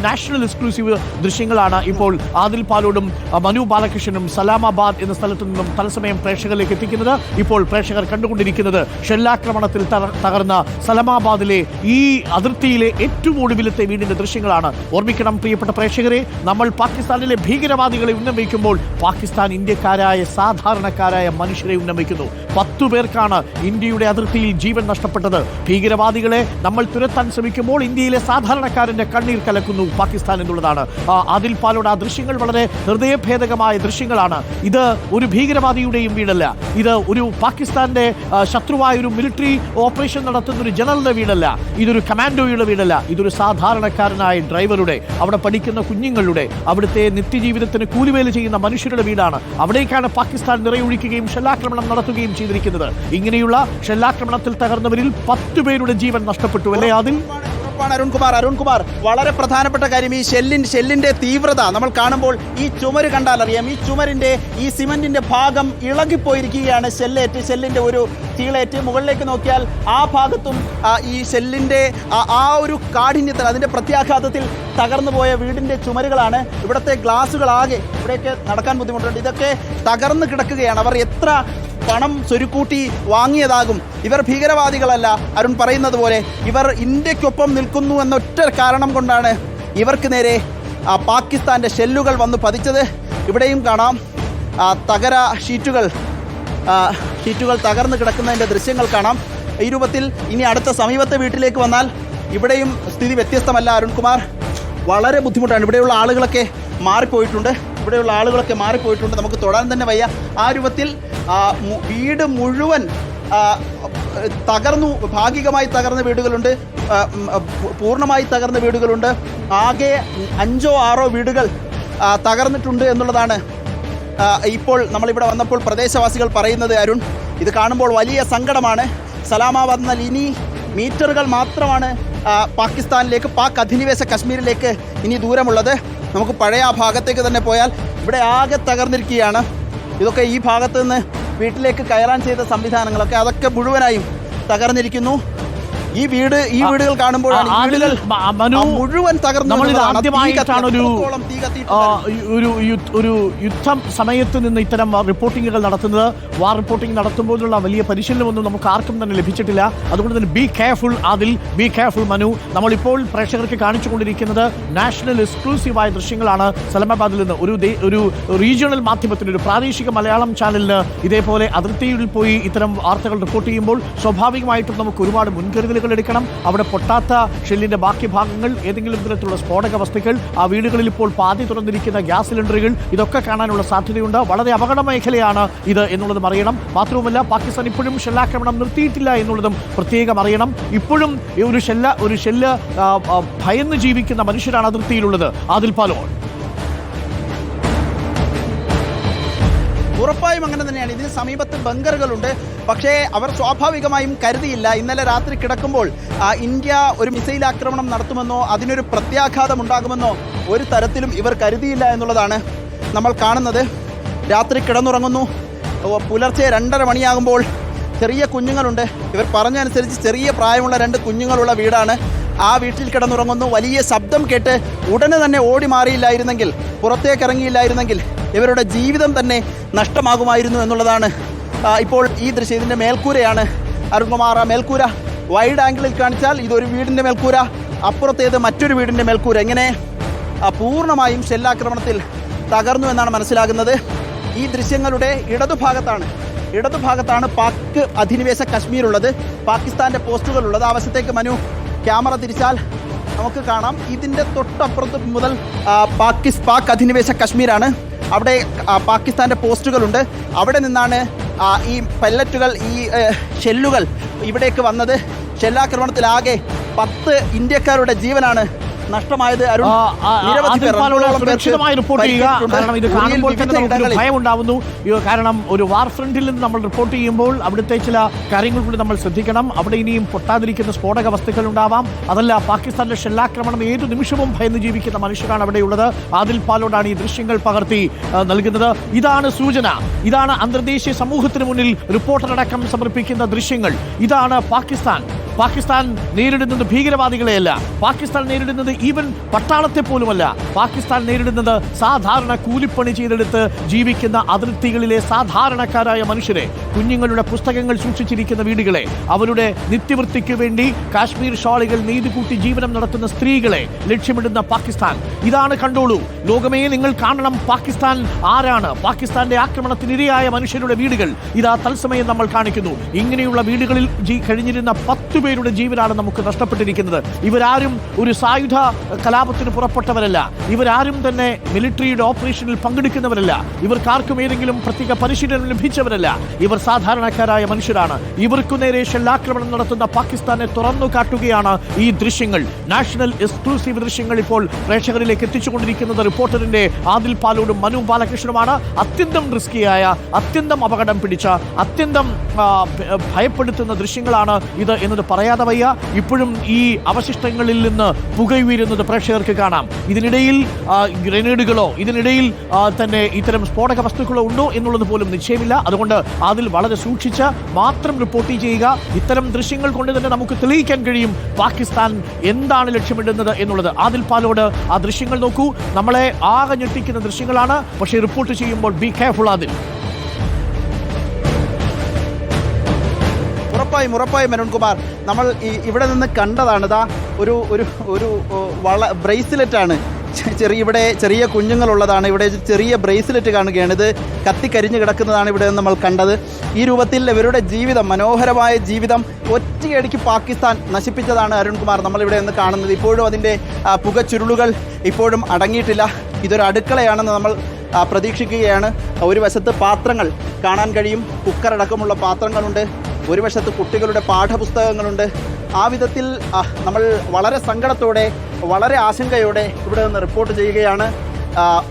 നാഷണൽ എക്സ്ക്ലൂസീവ് ദൃശ്യങ്ങളാണ് ഇപ്പോൾ ആദിൽ പാലോടും മനു ബാലകൃഷ്ണനും സലാമാബാദ് എന്ന സ്ഥലത്തു നിന്നും തത്സമയം പ്രേക്ഷകരിലേക്ക് എത്തിക്കുന്നത്. ഇപ്പോൾ പ്രേക്ഷകർ കണ്ടുകൊണ്ടിരിക്കുന്നത് ഷെല്ലാക്രമണത്തിൽ തകർന്ന സലാമാബാദിലെ ഈ അതിർത്തിയിലെ ഏറ്റവും ഒടുവിലത്തെ വീടിന്റെ ദൃശ്യങ്ങളാണ്. ഓർമ്മിക്കണം പ്രിയപ്പെട്ട പ്രേക്ഷകരെ, നമ്മൾ പാകിസ്ഥാനിലെ ഭീകരവാദികളെ ഉന്നമിക്കുമ്പോൾ പാകിസ്ഥാൻ ഇന്ത്യക്കാരായ സാധാരണക്കാരായ മനുഷ്യരെ ഉന്നമിക്കുന്നു. 10 പേർക്കാണ് ഇന്ത്യയുടെ അതിർത്തിയിൽ ജീവൻ നഷ്ടപ്പെട്ടത്. ഭീകരവാദികളെ നമ്മൾ തുരത്താൻ ശ്രമിക്കുമ്പോൾ ഇന്ത്യയിലെ സാധാരണക്കാരന്റെ കണ്ണീർ കലക്കുന്നു പാകിസ്ഥാൻ എന്നുള്ളതാണ്. ആദിൽ പാലോട് ആ ദൃശ്യങ്ങൾ വളരെ ഹൃദയഭേദകമായ ദൃശ്യങ്ങളാണ്. ഇത് ഒരു ഭീകരവാദിയുടെയും വീടല്ല, ഇത് ഒരു പാകിസ്ഥാന്റെ ശത്രുവായ ഒരു മിലിറ്ററി ഓപ്പറേഷൻ നടത്തുന്ന ഒരു ജനറലിന്റെ വീടല്ല, ഇതൊരു കമാൻഡോയുടെ വീടല്ല, ഇതൊരു സാധാരണക്കാരനായ ഡ്രൈവറുടെ, അവിടെ പഠിക്കുന്ന കുഞ്ഞുങ്ങളുടെ, അവിടുത്തെ നിത്യജീവിതത്തിന് കൂലിവേല ചെയ്യുന്ന മനുഷ്യരുടെ വീടാണ്. അവിടേക്കാണ് പാകിസ്ഥാൻ നിറയൊഴിക്കുകയും ഷെല്ലാക്രമണം നടത്തുകയും ചെയ്തിരിക്കുന്നത്. ഇങ്ങനെയുള്ള ഷെല്ലാക്രമണത്തിൽ തകർന്നവരിൽ 10 പേരുടെ ജീവൻ നഷ്ടപ്പെട്ടു അല്ലേ അതിൽ? അരുൺകുമാർ, വളരെ പ്രധാനപ്പെട്ട കാര്യം ഈ ഷെല്ലിന്റെ തീവ്രത നമ്മൾ കാണുമ്പോൾ ഈ ചുമര് കണ്ടാൽ അറിയാം. ഈ ചുമരിന്റെ ഈ സിമന്റിന്റെ ഭാഗം ഇളകിപ്പോയിരിക്കുകയാണ്. ഷെല്ലിന്റെ ഒരു ചീളേറ്റ് മുകളിലേക്ക് നോക്കിയാൽ ആ ഭാഗത്തും ഈ ഷെല്ലിന്റെ ആ ഒരു കാഠിന്യത്തിൽ, അതിന്റെ പ്രത്യാഘാതത്തിൽ തകർന്നു പോയ വീടിന്റെ ചുമരുകളാണ്. ഇവിടുത്തെ ഗ്ലാസുകളാകെ, ഇവിടെയൊക്കെ നടക്കാൻ ബുദ്ധിമുട്ടുണ്ട്, ഇതൊക്കെ തകർന്നു കിടക്കുകയാണ്. അവർ എത്ര പണം സ്വരുക്കൂട്ടി വാങ്ങിയതാകും. ഇവർ ഭീകരവാദികളല്ല, അരുൺ പറയുന്നത് പോലെ ഇവർ ഇന്ത്യക്കൊപ്പം നിൽക്കുന്നു എന്നൊറ്റ കാരണം കൊണ്ടാണ് ഇവർക്ക് നേരെ പാകിസ്ഥാൻ്റെ ഷെല്ലുകൾ വന്ന് പതിച്ചത്. ഇവിടെയും കാണാം തകര ഷീറ്റുകൾ തകർന്ന് കിടക്കുന്നതിൻ്റെ ദൃശ്യങ്ങൾ കാണാം. ഈ രൂപത്തിൽ ഇനി അടുത്ത സമീപത്തെ വീട്ടിലേക്ക് വന്നാൽ ഇവിടെയും സ്ഥിതി വ്യത്യസ്തമല്ല അരുൺകുമാർ. വളരെ ബുദ്ധിമുട്ടാണ്. ഇവിടെയുള്ള ആളുകളൊക്കെ മാറിപ്പോയിട്ടുണ്ട്. നമുക്ക് തൊടാൻ തന്നെ വയ്യ. ആ രൂപത്തിൽ വീട് മുഴുവൻ തകർന്നു. ഭാഗികമായി തകർന്ന വീടുകളുണ്ട്, പൂർണ്ണമായി തകർന്ന വീടുകളുണ്ട്. ആകെ 5 or 6 വീടുകൾ തകർന്നിട്ടുണ്ട് എന്നുള്ളതാണ് ഇപ്പോൾ നമ്മളിവിടെ വന്നപ്പോൾ പ്രദേശവാസികൾ പറയുന്നത്. അരുൺ, ഇത് കാണുമ്പോൾ വലിയ സങ്കടമാണ്. സലാമാബാദ് എന്നാൽ ഇനി മീറ്ററുകൾ മാത്രമാണ് പാകിസ്ഥാനിലേക്ക്, പാക് അധിനിവേശ കശ്മീരിലേക്ക് ഇനി ദൂരമുള്ളത്. നമുക്ക് പഴയ ആ ഭാഗത്തേക്ക് തന്നെ പോയാൽ ഇവിടെ ആകെ തകർന്നിരിക്കുകയാണ്. ഇതൊക്കെ ഈ ഭാഗത്ത് നിന്ന് വീട്ടിലേക്ക് കയറാൻ ചെയ്ത സംവിധാനങ്ങളൊക്കെ അതൊക്കെ മുഴുവനായും തകർന്നിരിക്കുന്നു. ഈ വീടുകൾ കാണുമ്പോഴാണ് മുഴുവൻ ആദ്യമായിട്ടാണ് ഒരു യുദ്ധം സമയത്ത് നിന്ന് ഇത്തരം റിപ്പോർട്ടിങ്ങുകൾ നടത്തുന്നത്. വാർ റിപ്പോർട്ടിംഗ് നടത്തുമ്പോഴുള്ള വലിയ പരിശീലനമൊന്നും നമുക്ക് ആർക്കും തന്നെ ലഭിച്ചിട്ടില്ല. അതുകൊണ്ട് തന്നെ be careful Adil, be careful Manu. നമ്മളിപ്പോൾ പ്രേക്ഷകർക്ക് കാണിച്ചുകൊണ്ടിരിക്കുന്നത് നാഷണൽ എക്സ്ക്ലൂസീവായ ദൃശ്യങ്ങളാണ്. സലാമാബാദിൽ നിന്ന് ഒരു റീജിയണൽ മാധ്യമത്തിന്, ഒരു പ്രാദേശിക മലയാളം ചാനലിന് ഇതേപോലെ അതിർത്തിയിൽ പോയി ഇത്തരം വാർത്തകൾ റിപ്പോർട്ട് ചെയ്യുമ്പോൾ സ്വാഭാവികമായിട്ടും നമുക്ക് ഒരുപാട് മുൻകരുതലുകൾ എടുക്കണം. അവിടെ പൊട്ടാത്ത ഷെല്ലിന്റെ ബാക്കി ഭാഗങ്ങൾ, ഏതെങ്കിലും തരത്തിലുള്ള സ്ഫോടക വസ്തുക്കൾ, ആ വീടുകളിൽ ഇപ്പോൾ പാതി തുറന്നിരിക്കുന്ന ഗ്യാസ് സിലിണ്ടറുകൾ, ഇതൊക്കെ കാണാനുള്ള സാധ്യതയുണ്ട്. വളരെ അപകട മേഖലയാണ് ഇത് എന്നുള്ളതും അറിയണം. മാത്രവുമല്ല പാകിസ്ഥാൻ ഇപ്പോഴും ഷെല്ലാക്രമണം നിർത്തിയിട്ടില്ല എന്നുള്ളതും പ്രത്യേകം അറിയണം. ഇപ്പോഴും ഒരു ഷെല്ല് ഭയന്ന് ജീവിക്കുന്ന മനുഷ്യരാണ് അതിർത്തിയിലുള്ളത്. ആദിൽ പാലോട്. ഉറപ്പായും അങ്ങനെ തന്നെയാണ്. ഇതിന് സമീപത്ത് ബങ്കറുകളുണ്ട്. പക്ഷേ അവർ സ്വാഭാവികമായും കരുതിയില്ല. ഇന്നലെ രാത്രി കിടക്കുമ്പോൾ ഇന്ത്യ ഒരു മിസൈൽ ആക്രമണം നടത്തുമെന്നോ അതിനൊരു പ്രത്യാഘാതം ഉണ്ടാകുമെന്നോ ഒരു തരത്തിലും ഇവർ കരുതിയില്ല എന്നുള്ളതാണ് നമ്മൾ കാണുന്നത്. രാത്രി കിടന്നുറങ്ങുന്നു. പുലർച്ചെ 2:30 മണിയാകുമ്പോൾ ചെറിയ കുഞ്ഞുങ്ങളുണ്ട്. ഇവർ പറഞ്ഞനുസരിച്ച് ചെറിയ പ്രായമുള്ള 2 കുഞ്ഞുങ്ങളുള്ള വീടാണ്. ആ വീട്ടിൽ കിടന്നുറങ്ങുന്നു. വലിയ ശബ്ദം കേട്ട് ഉടനെ തന്നെ ഓടി മാറിയില്ലായിരുന്നെങ്കിൽ, പുറത്തേക്ക് ഇറങ്ങിയില്ലായിരുന്നെങ്കിൽ ഇവരുടെ ജീവിതം തന്നെ നഷ്ടമാകുമായിരുന്നു എന്നുള്ളതാണ് ഇപ്പോൾ ഈ ദൃശ്യം. ഇതിൻ്റെ മേൽക്കൂരയാണ് അരുൺകുമാർ. മേൽക്കൂര വൈഡ് ആംഗിളിൽ കാണിച്ചാൽ ഇതൊരു വീടിൻ്റെ മേൽക്കൂര, അപ്പുറത്തേത് മറ്റൊരു വീടിൻ്റെ മേൽക്കൂര. ഇങ്ങനെ പൂർണ്ണമായും ഷെല്ലാക്രമണത്തിൽ തകർന്നു എന്നാണ് മനസ്സിലാകുന്നത്. ഈ ദൃശ്യങ്ങളുടെ ഇടതുഭാഗത്താണ് പാക് അധിനിവേശ കശ്മീരുള്ളത്, പാകിസ്ഥാൻ്റെ പോസ്റ്റുകളുള്ളത്. ആ വശത്തേക്ക് മനു ക്യാമറ തിരിച്ചാൽ നമുക്ക് കാണാം. ഇതിൻ്റെ തൊട്ടപ്പുറത്ത് മുതൽ പാക് അധിനിവേശ കശ്മീരാണ്. അവിടെ പാകിസ്ഥാൻ്റെ പോസ്റ്റുകളുണ്ട്. അവിടെ നിന്നാണ് ഈ പല്ലറ്റുകൾ, ഈ ഷെല്ലുകൾ ഇവിടേക്ക് വന്നത്. ഷെല്ലാക്രമണത്തിലാകെ 10 ഇന്ത്യക്കാരുടെ ജീവനാണ് നഷ്ടമായത് അരുൺ? നിരവധി ആദിൽ പേർ, പാലോട് അൻപതോളം പേർക്ക് സുരക്ഷിതമായി റിപ്പോർട്ട് ചെയ്യുക. പരിക്കേറ്റിട്ടുണ്ട്. കാരണം ഇത് കാണുമ്പോൾ തന്നെ വിവിധ നമുക്കൊരു ഇടങ്ങളിൽ. ഭയം ഉണ്ടാവുന്നു. കാരണം ഒരു വാർ ഫ്രണ്ടിൽ നിന്ന് നമ്മൾ റിപ്പോർട്ട് ചെയ്യുമ്പോൾ അവിടുത്തെ ചില കാര്യങ്ങൾ കൂടി നമ്മൾ ശ്രദ്ധിക്കണം. അവിടെ ഇനിയും പൊട്ടാതിരിക്കുന്ന സ്ഫോടക വസ്തുക്കൾ ഉണ്ടാവാം. അതല്ല, പാകിസ്ഥാന്റെ ഷെല്ലാക്രമണം ഏതു നിമിഷവും ഭയന്ന് ജീവിക്കുന്ന മനുഷ്യരാണ് അവിടെയുള്ളത്. ആദിൽ പാലോടാണ് ഈ ദൃശ്യങ്ങൾ പകർത്തി നൽകുന്നത്. ഇതാണ് സൂചന. ഇതാണ് അന്തർദേശീയ സമൂഹത്തിന് മുന്നിൽ റിപ്പോർട്ടറടക്കം സമർപ്പിക്കുന്ന ദൃശ്യങ്ങൾ. ഇതാണ് പാകിസ്ഥാൻ നേരിടുന്നത് ഭീകരവാദികളെയല്ല. പാകിസ്ഥാൻ നേരിടുന്നത് ഈവൻ പട്ടാളത്തെ പോലുമല്ല. പാകിസ്ഥാൻ നേരിടുന്നത് സാധാരണ കൂലിപ്പണി ചെയ്തെടുത്ത് ജീവിക്കുന്ന അതിർത്തികളിലെ സാധാരണക്കാരായ മനുഷ്യരെ, കുഞ്ഞുങ്ങളുടെ പുസ്തകങ്ങൾ സൂക്ഷിച്ചിരിക്കുന്ന വീടുകളെ, അവരുടെ നിത്യവൃത്തിക്ക് വേണ്ടി കാശ്മീർ ഷാളുകൾ നെയ്തുകൂട്ടി ജീവനം നടത്തുന്ന സ്ത്രീകളെ ലക്ഷ്യമിടുന്ന പാകിസ്ഥാൻ. ഇതാണ്, കണ്ടോളൂ ലോകമേ, നിങ്ങൾ കാണണം പാകിസ്ഥാൻ ആരാണ്. പാകിസ്ഥാന്റെ ആക്രമണത്തിനിരയായ മനുഷ്യരുടെ വീടുകൾ ഇതാ തത്സമയം നമ്മൾ കാണിക്കുന്നു. ഇങ്ങനെയുള്ള വീടുകളിൽ കഴിഞ്ഞിരുന്ന 10 പേരുടെ ജീവനാണ് നമുക്ക് നഷ്ടപ്പെട്ടിരിക്കുന്നത്. ഇവരാരും ഒരു സായുധ കലാപത്തിന് പുറപ്പെട്ടവരല്ല. ഇവരാരും തന്നെ മിലിറ്ററിയുടെ ഓപ്പറേഷനിൽ പങ്കെടുക്കുന്നവരല്ല. ഇവർക്കാർക്കും ഏതെങ്കിലും പ്രത്യേക പരിശീലനം ലഭിച്ചവരല്ല. ഇവർ സാധാരണക്കാരായ മനുഷ്യരാണ്. ഇവർക്കു നേരെ ഷെല്ലാക്രമണം നടത്തുന്ന പാകിസ്ഥാനെ തുറന്നു കാട്ടുകയാണ് ഈ ദൃശ്യങ്ങൾ. നാഷണൽ എക്സ്ക്ലൂസീവ് ദൃശ്യങ്ങൾ ഇപ്പോൾ പ്രേക്ഷകരിലേക്ക് എത്തിച്ചുകൊണ്ടിരിക്കുന്നത് റിപ്പോർട്ടറിന്റെ ആദിൽ പാലോടും മനു ബാലകൃഷ്ണനുമാണ്. അത്യന്തം റിസ്കിയായ, അത്യന്തം അപകടം പിടിച്ച, അത്യന്തം ഭയപ്പെടുത്തുന്ന ദൃശ്യങ്ങളാണ് ഇത് എന്നത് പറയാതെ വയ്യ. ഇപ്പോഴും ഈ അവശിഷ്ടങ്ങളിൽ നിന്ന് പുകയുയരുന്നത് പ്രേക്ഷകർക്ക് കാണാം. ഇതിനിടയിൽ ഗ്രനേഡുകളോ ഇതിനിടയിൽ തന്നെ ഇത്തരം സ്ഫോടക വസ്തുക്കളോ ഉണ്ടോ എന്നുള്ളത് പോലും നിശ്ചയമില്ല. അതുകൊണ്ട് അതിൽ വളരെ സൂക്ഷിച്ച് മാത്രം റിപ്പോർട്ട് ചെയ്യുക. ഇത്തരം ദൃശ്യങ്ങൾ കൊണ്ട് തന്നെ നമുക്ക് തെളിയിക്കാൻ കഴിയും പാകിസ്ഥാൻ എന്താണ് ലക്ഷ്യമിടുന്നത് എന്നുള്ളത്. ആദിൽ പാലോട് ആ ദൃശ്യങ്ങൾ നോക്കൂ. നമ്മളെ ആകെ ഞെട്ടിക്കുന്ന ദൃശ്യങ്ങളാണ്. പക്ഷേ റിപ്പോർട്ട് ചെയ്യുമ്പോൾ ബി കെയർഫുൾ ആദിൽ. ഉറപ്പായും അരുൺകുമാർ, നമ്മൾ ഇവിടെ നിന്ന് കണ്ടതാണ്. ഇതാ ഒരു ബ്രേസ്ലെറ്റ് ആണ്. ഇവിടെ ചെറിയ കുഞ്ഞുങ്ങളുള്ളതാണ്. ഇവിടെ ചെറിയ ബ്രേസ്ലെറ്റ് കാണുകയാണ്. ഇത് കത്തിക്കരിഞ്ഞു കിടക്കുന്നതാണ് ഇവിടെ നിന്ന് നമ്മൾ കണ്ടത്. ഈ രൂപത്തിൽ ഇവരുടെ ജീവിതം, മനോഹരമായ ജീവിതം ഒറ്റയടിക്ക് പാകിസ്ഥാൻ നശിപ്പിച്ചതാണ് അരുൺകുമാർ നമ്മളിവിടെ നിന്ന് കാണുന്നത്. ഇപ്പോഴും അതിൻ്റെ പുകച്ചുരുളുകൾ ഇപ്പോഴും അടങ്ങിയിട്ടില്ല. ഇതൊരു അടുക്കളയാണെന്ന് നമ്മൾ പ്രതീക്ഷിക്കുകയാണ്. ഒരു വശത്ത് പാത്രങ്ങൾ കാണാൻ കഴിയും. കുക്കറടക്കമുള്ള പാത്രങ്ങളുണ്ട്. ഒരു വശത്ത് കുട്ടികളുടെ പാഠപുസ്തകങ്ങളുണ്ട്. ആ വിധത്തിൽ നമ്മൾ വളരെ സങ്കടത്തോടെ, വളരെ ആശങ്കയോടെ ഇവിടെ നിന്ന് റിപ്പോർട്ട് ചെയ്യുകയാണ്.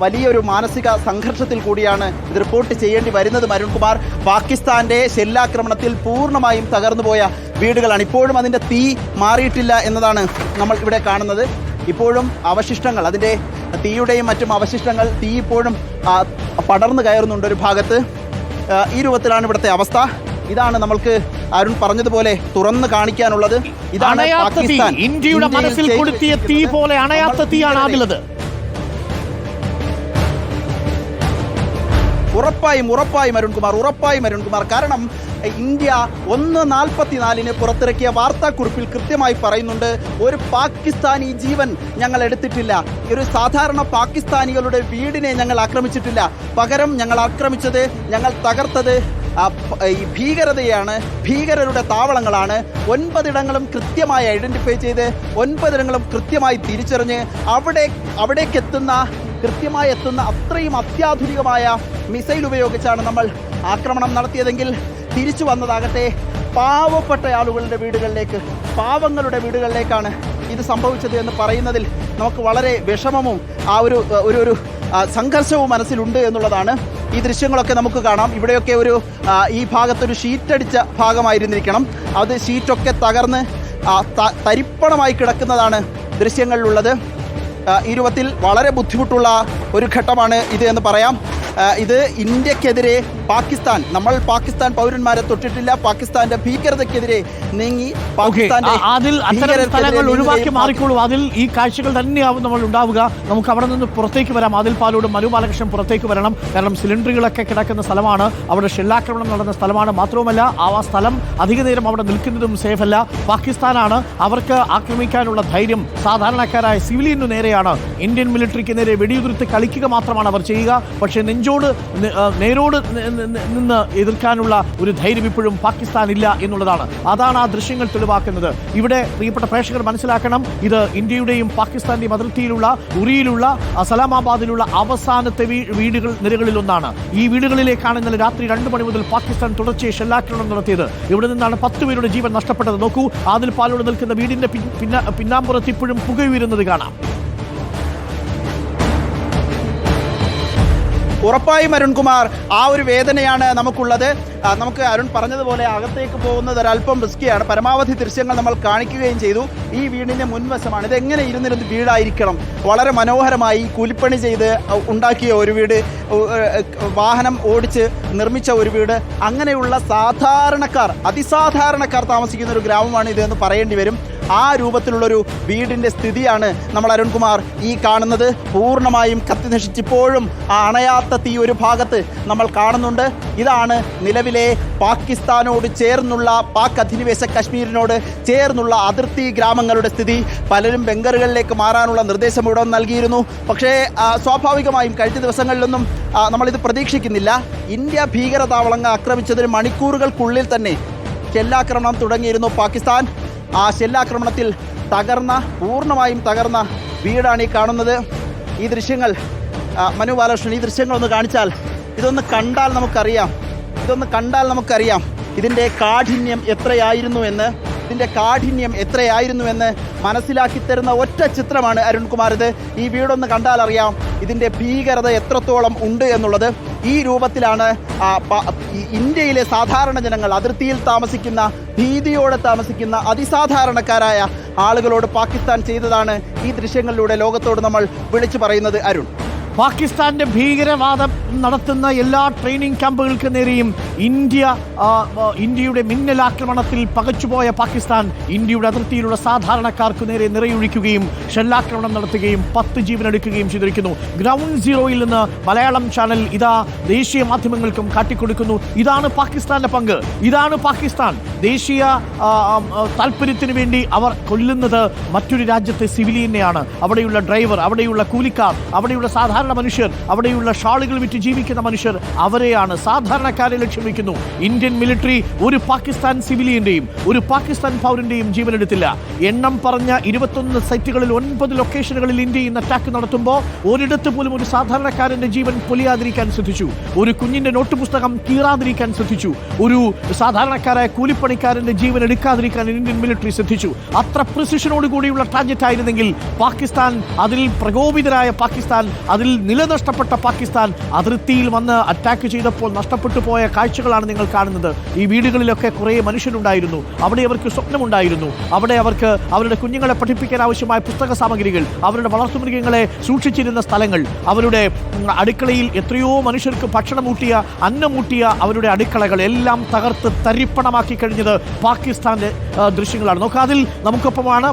വലിയൊരു മാനസിക സംഘർഷത്തിൽ കൂടിയാണ് ഇത് റിപ്പോർട്ട് ചെയ്യേണ്ടി വരുന്നത് അരുൺകുമാർ. പാകിസ്ഥാൻ്റെ ഷെല്ലാക്രമണത്തിൽ പൂർണ്ണമായും തകർന്നുപോയ വീടുകളാണ്. ഇപ്പോഴും അതിൻ്റെ തീ മാറിയിട്ടില്ല എന്നതാണ് നമ്മൾ ഇവിടെ കാണുന്നത്. ഇപ്പോഴും അവശിഷ്ടങ്ങൾ, അതിൻ്റെ തീയുടെയും മറ്റും അവശിഷ്ടങ്ങൾ, തീ ഇപ്പോഴും പടർന്നു കയറുന്നുണ്ട് ഒരു ഭാഗത്ത്. ഈ രൂപത്തിലാണ് ഇവിടുത്തെ അവസ്ഥ. ഇതാണ് നമ്മൾക്ക് അരുൺ പറഞ്ഞതുപോലെ തുറന്നു കാണിക്കാനുള്ളത്. ഇതാണ് പാകിസ്ഥാൻ ഇന്ത്യയുടെ മനസ്സിൽ കൊളുത്തിയ തീ പോലെ അണയാത്ത തീയാണ് അതിലത്. ഉറപ്പായും അരുൺകുമാർ. കാരണം ഇന്ത്യ 1:44 പുറത്തിറക്കിയ വാർത്താക്കുറിപ്പിൽ കൃത്യമായി പറയുന്നുണ്ട്, ഒരു പാകിസ്ഥാനി ജീവൻ ഞങ്ങൾ എടുത്തിട്ടില്ല. ഒരു സാധാരണ പാകിസ്ഥാനികളുടെ വീടിനെ ഞങ്ങൾ ആക്രമിച്ചിട്ടില്ല. പകരം ഞങ്ങൾ ആക്രമിച്ചത്, ഞങ്ങൾ തകർത്തത് ഈ ഭീകരതയാണ്, ഭീകരരുടെ താവളങ്ങളാണ്. 9 ഇടങ്ങളും കൃത്യമായി ഐഡൻറ്റിഫൈ ചെയ്ത് 9 ഇടങ്ങളും കൃത്യമായി തിരിച്ചറിഞ്ഞ് കൃത്യമായി എത്തുന്ന അത്രയും അത്യാധുനികമായ മിസൈൽ ഉപയോഗിച്ചാണ് നമ്മൾ ആക്രമണം നടത്തിയതെങ്കിൽ തിരിച്ചു വന്നതാകട്ടെ പാവപ്പെട്ട ആളുകളുടെ വീടുകളിലേക്ക്, പാവങ്ങളുടെ വീടുകളിലേക്കാണ് ഇത് സംഭവിച്ചത് എന്ന് പറയുന്നതിൽ നമുക്ക് വളരെ വിഷമവും ഒരു സംഘർഷവും മനസ്സിലുണ്ട് എന്നുള്ളതാണ്. ഈ ദൃശ്യങ്ങളൊക്കെ നമുക്ക് കാണാം. ഇവിടെയൊക്കെ ഈ ഭാഗത്തൊരു ഷീറ്റടിച്ച ഭാഗമായിരുന്നിരിക്കണം. അത് ഷീറ്റൊക്കെ തകർന്ന് തരിപ്പണമായി കിടക്കുന്നതാണ് ദൃശ്യങ്ങളിലുള്ളത്. ഈ രൂപത്തിൽ വളരെ ബുദ്ധിമുട്ടുള്ള ഒരു ഘട്ടമാണ് ഇത് എന്ന് പറയാം. ഇത് ഇന്ത്യക്കെതിരെ നമ്മൾ പാകിസ്ഥാൻ പൗരന്മാരെ തൊട്ടിട്ടില്ല. പാകിസ്ഥാന്റെ ഭീകരതയ്ക്കെതിരെ നീങ്ങി സ്ഥലങ്ങൾ ഒഴിവാക്കി മാറിക്കോളൂ. അതിൽ ഈ കാഴ്ചകൾ തന്നെയാവും നമ്മൾ ഉണ്ടാവുക. നമുക്ക് അവിടെ നിന്ന് പുറത്തേക്ക് വരാം. ആദിൽ പാലോടും മനു ബാലകൃഷ്ണൻ പുറത്തേക്ക് വരണം. കാരണം സിലിണ്ടറുകളൊക്കെ കിടക്കുന്ന സ്ഥലമാണ്. അവിടെ ഷെല്ലാക്രമണം നടന്ന സ്ഥലമാണ്. മാത്രവുമല്ല ആ സ്ഥലം അധിക നേരം അവിടെ നിൽക്കുന്നതും സേഫല്ല. പാകിസ്ഥാനാണ്. അവർക്ക് ആക്രമിക്കാനുള്ള ധൈര്യം സാധാരണക്കാരായ സിവിലിയനു നേരെയാണ്. ഇന്ത്യൻ മിലിറ്ററിക്ക് നേരെ വെടിയുതിർത്ത് കളിക്കുക മാത്രമാണ് അവർ ചെയ്യുക. പക്ഷേ നേരോട് നിന്ന് എതിർക്കാനുള്ള ഒരു ധൈര്യം ഇപ്പോഴും പാകിസ്ഥാനില്ല എന്നുള്ളതാണ്. അതാണ് ആ ദൃശ്യങ്ങൾ തെളിവാക്കുന്നത്. ഇവിടെ പ്രിയപ്പെട്ട പ്രേക്ഷകർ മനസ്സിലാക്കണം, ഇത് ഇന്ത്യയുടെയും പാകിസ്ഥാന്റെയും അതിർത്തിയിലുള്ള ഉറിയിലുള്ള സലാമാബാദിലുള്ള അവസാനത്തെ വീടുകൾ നിരകളിലൊന്നാണ്. ഈ വീടുകളിലേക്കാണ് ഇന്നലെ രാത്രി 2 മണി മുതൽ പാകിസ്ഥാൻ തുടർച്ചയായി ഷെല്ലാക്രമണം നടത്തിയത്. ഇവിടെ നിന്നാണ് 10 പേരുടെ ജീവൻ നഷ്ടപ്പെട്ടത്. നോക്കൂ, ആദിൽ പാലോട് നിൽക്കുന്ന വീടിന്റെ പിന്നാമ്പുറത്ത് ഇപ്പോഴും പുകയുയരുന്നത് കാണാം. ഉറപ്പായും അരുൺകുമാർ, ആ ഒരു വേദനയാണ് നമുക്കുള്ളത്. നമുക്ക് അരുൺ പറഞ്ഞതുപോലെ അകത്തേക്ക് പോകുന്നത് ഒരല്പം റിസ്കിയാണ്. പരമാവധി ദൃശ്യങ്ങൾ നമ്മൾ കാണിക്കുകയും ചെയ്തു. ഈ വീടിൻ്റെ മുൻവശമാണ്. ഇതെങ്ങനെ ഇരുന്നിരുന്ന് വീടായിരിക്കണം. വളരെ മനോഹരമായി കൂലിപ്പണി ചെയ്ത് ഉണ്ടാക്കിയ ഒരു വീട്, വാഹനം ഓടിച്ച് നിർമ്മിച്ച ഒരു വീട്. അങ്ങനെയുള്ള സാധാരണക്കാർ, അതിസാധാരണക്കാർ താമസിക്കുന്ന ഒരു ഗ്രാമമാണ് ഇതെന്ന് പറയേണ്ടി വരും. ആ രൂപത്തിലുള്ളൊരു വീടിൻ്റെ സ്ഥിതിയാണ് നമ്മൾ അരുൺകുമാർ ഈ കാണുന്നത്. പൂർണ്ണമായും കത്തി നശിച്ചിപ്പോഴും ആ അണയാത്ത തീ ഒരു ഭാഗത്ത് നമ്മൾ കാണുന്നുണ്ട്. ഇതാണ് നിലവിലെ പാകിസ്ഥാനോട് ചേർന്നുള്ള, പാക് അധിനിവേശ കശ്മീരിനോട് ചേർന്നുള്ള അതിർത്തി ഗ്രാമങ്ങളുടെ സ്ഥിതി. പലരും ബങ്കറുകളിലേക്ക് മാറാനുള്ള നിർദ്ദേശം ഇവിടെ നൽകിയിരുന്നു. പക്ഷേ സ്വാഭാവികമായും കഴിഞ്ഞ ദിവസങ്ങളിലൊന്നും നമ്മളിത് പ്രതീക്ഷിക്കുന്നില്ല. ഇന്ത്യ ഭീകരതാവളങ്ങൾ ആക്രമിച്ചതിന് മണിക്കൂറുകൾക്കുള്ളിൽ തന്നെ ഷെല്ലാക്രമണം തുടങ്ങിയിരുന്നു പാകിസ്ഥാൻ. ആ ഷെല്ലാക്രമണത്തിൽ പൂർണ്ണമായും തകർന്ന വീടാണ് ഈ കാണുന്നത്. ഈ ദൃശ്യങ്ങൾ മനു ബാലകൃഷ്ണൻ, ഈ ദൃശ്യങ്ങളൊന്ന് കാണിച്ചാൽ, ഇതൊന്ന് കണ്ടാൽ നമുക്കറിയാം ഇതിൻ്റെ കാഠിന്യം എത്രയായിരുന്നു എന്ന് മനസ്സിലാക്കി തരുന്ന ഒറ്റ ചിത്രമാണ് അരുൺകുമാർ ഇത്. ഈ വീടൊന്ന് കണ്ടാൽ അറിയാം ഇതിൻ്റെ ഭീകരത എത്രത്തോളം ഉണ്ട് എന്നുള്ളത്. ഈ രൂപത്തിലാണ് ഇന്ത്യയിലെ സാധാരണ ജനങ്ങൾ, അതിർത്തിയിൽ താമസിക്കുന്ന, ഭീതിയോടെ താമസിക്കുന്ന അതിസാധാരണക്കാരായ ആളുകളോട് പാകിസ്ഥാൻ ചെയ്തതാണ് ഈ ദൃശ്യങ്ങളിലൂടെ ലോകത്തോട് നമ്മൾ വിളിച്ചു പറയുന്നത്. അരുൺ, പാകിസ്ഥാന്റെ ഭീകരവാദം നടത്തുന്ന എല്ലാ ട്രെയിനിങ് ക്യാമ്പുകൾക്ക് നേരെയും ഇന്ത്യയുടെ മിന്നലാക്രമണത്തിൽ പകച്ചുപോയ പാകിസ്ഥാൻ ഇന്ത്യയുടെ അതിർത്തിയിലുള്ള സാധാരണക്കാർക്ക് നേരെ നിറയൊഴിക്കുകയും ഷെല്ലാക്രമണം നടത്തുകയും 10 ജീവനെടുക്കുകയും ചെയ്തിരിക്കുന്നു. ഗ്രൗണ്ട് സീറോയിൽ നിന്ന് മലയാളം ചാനൽ ഇതാ ദേശീയ മാധ്യമങ്ങൾക്കും കാട്ടിക്കൊടുക്കുന്നു. ഇതാണ് പാകിസ്ഥാന്റെ പങ്ക്. ഇതാണ് പാകിസ്ഥാൻ. ദേശീയ താല്പര്യത്തിന് വേണ്ടി അവർ കൊല്ലുന്നത് മറ്റൊരു രാജ്യത്തെ സിവിലിയനെയാണ്. അവിടെയുള്ള ഡ്രൈവർ, അവിടെയുള്ള കൂലിക്കാർ, അവിടെയുള്ള സാധാരണ മനുഷ്യർ, അവിടെയുള്ള ഷാളുകൾ വിറ്റ് ജീവിക്കുന്ന മനുഷ്യർ, അവരെയാണ്, സാധാരണക്കാരെ ലക്ഷ്യം വയ്ക്കുന്നു. ഇന്ത്യൻ മിലിറ്ററി ഒരു പാകിസ്ഥാൻ സിവിലിയന്റെയും ഒരു പാകിസ്ഥാൻ പൗരന്റെയും ജീവനെടുത്തില്ല. എണ്ണം പറഞ്ഞ 21 സൈറ്റുകളിൽ 9 ലൊക്കേഷനുകളിൽ ഇന്ത്യ ഇന്ന് അറ്റാക്ക് നടത്തുമ്പോൾ ഒരിടത്ത് പോലും ഒരു സാധാരണക്കാരന്റെ ജീവൻ പൊലിയാതിരിക്കാൻ ശ്രദ്ധിച്ചു. ഒരു കുഞ്ഞിന്റെ നോട്ട് പുസ്തകം കീറാതിരിക്കാൻ ശ്രദ്ധിച്ചു. ഒരു സാധാരണക്കാരായ കൂലിപ്പണിക്കാരന്റെ ജീവൻ എടുക്കാതിരിക്കാൻ ഇന്ത്യൻ മിലിറ്ററി ശ്രദ്ധിച്ചു. അത്ര പ്രിസിഷനോട് കൂടിയുള്ള ടാർഗറ്റ് ആയിരുന്നെങ്കിൽ പാകിസ്ഥാൻ, അതിൽ പ്രകോപിതരായ പാകിസ്ഥാൻ, അതിൽ നിലനഷ്ടപ്പെട്ട പാകിസ്ഥാൻ അതിർത്തിയിൽ വന്ന് അറ്റാക്ക് ചെയ്തപ്പോൾ നഷ്ടപ്പെട്ടു പോയ കാഴ്ചകളാണ് നിങ്ങൾ കാണുന്നത്. ഈ വീടുകളിലൊക്കെ കുറേ മനുഷ്യരുണ്ടായിരുന്നു. അവിടെ അവർക്ക് സ്വപ്നമുണ്ടായിരുന്നു. അവിടെ അവർക്ക് അവരുടെ കുഞ്ഞുങ്ങളെ പഠിപ്പിക്കാൻ ആവശ്യമായ പുസ്തക സാമഗ്രികൾ, അവരുടെ വളർത്തുമൃഗങ്ങളെ സൂക്ഷിച്ചിരുന്ന സ്ഥലങ്ങൾ, അവരുടെ അടുക്കളയിൽ എത്രയോ മനുഷ്യർക്ക് ഭക്ഷണമൂട്ടിയ, അന്നമൂട്ടിയ അവരുടെ അടുക്കളകൾ എല്ലാം തകർത്ത് തരിപ്പണമാക്കി കഴിഞ്ഞത് പാകിസ്ഥാന്റെ ദൃശ്യങ്ങളാണ്. നോക്കുക, അതിൽ നമുക്കൊപ്പമാണ്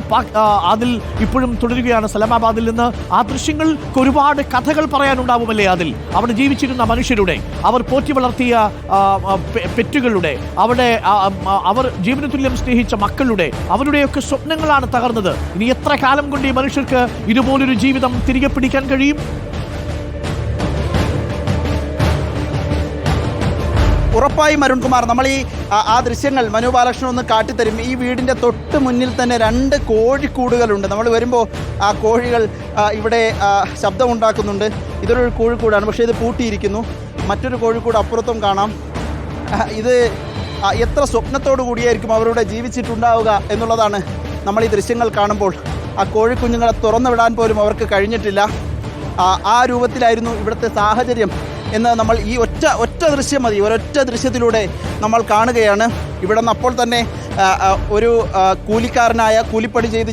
അതിൽ ഇപ്പോഴും തുടരുകയാണ് സലാമാബാദിൽ നിന്ന്. ആ ദൃശ്യങ്ങൾക്ക് ഒരുപാട് കഥകൾ പറയാനുണ്ടാവുമല്ലേ അതിൽ. അവിടെ ജീവിച്ചിരുന്ന മനുഷ്യരുടെ, അവർ പോറ്റി വളർത്തിയ പെറ്റുകളുടെ, അവർ ജീവന തുല്യം സ്നേഹിച്ച മക്കളുടെ, അവരുടെയൊക്കെ സ്വപ്നങ്ങളാണ് തകർന്നത്. ഇനി എത്ര കാലം കൊണ്ട് ഈ മനുഷ്യർക്ക് ഇതുപോലൊരു ജീവിതം തിരികെ പിടിക്കാൻ കഴിയും? ഉറപ്പായും അരുൺകുമാർ, നമ്മൾ ആ ദൃശ്യങ്ങൾ മനു ബാലകൃഷ്ണൻ ഒന്ന് കാട്ടിത്തരും. ഈ വീടിൻ്റെ തൊട്ട് മുന്നിൽ തന്നെ 2 കോഴിക്കൂടുകളുണ്ട്. നമ്മൾ വരുമ്പോൾ ആ കോഴികൾ ഇവിടെ ശബ്ദമുണ്ടാക്കുന്നുണ്ട്. ഇതൊരു കോഴിക്കൂടാണ്, പക്ഷേ ഇത് പൂട്ടിയിരിക്കുന്നു. മറ്റൊരു കോഴിക്കൂട് അപ്പുറത്തും കാണാം. ഇത് എത്ര സ്വപ്നത്തോടു കൂടിയായിരിക്കും അവരുടെ ജീവിച്ചിട്ടുണ്ടാവുക എന്നുള്ളതാണ് നമ്മൾ ഈ ദൃശ്യങ്ങൾ കാണുമ്പോൾ. ആ കോഴിക്കുഞ്ഞുങ്ങളെ തുറന്നു വിടാൻ പോലും അവർക്ക് കഴിഞ്ഞിട്ടില്ല. ആ രൂപത്തിലായിരുന്നു ഇവിടുത്തെ സാഹചര്യം എന്ന് നമ്മൾ ഈ ഒറ്റ ദൃശ്യം മതി, ഒരൊറ്റ ദൃശ്യത്തിലൂടെ നമ്മൾ കാണുകയാണ്. ഇവിടെ നിന്ന് അപ്പോൾ തന്നെ ഒരു കൂലിക്കാരനായ, കൂലിപ്പണി ചെയ്ത്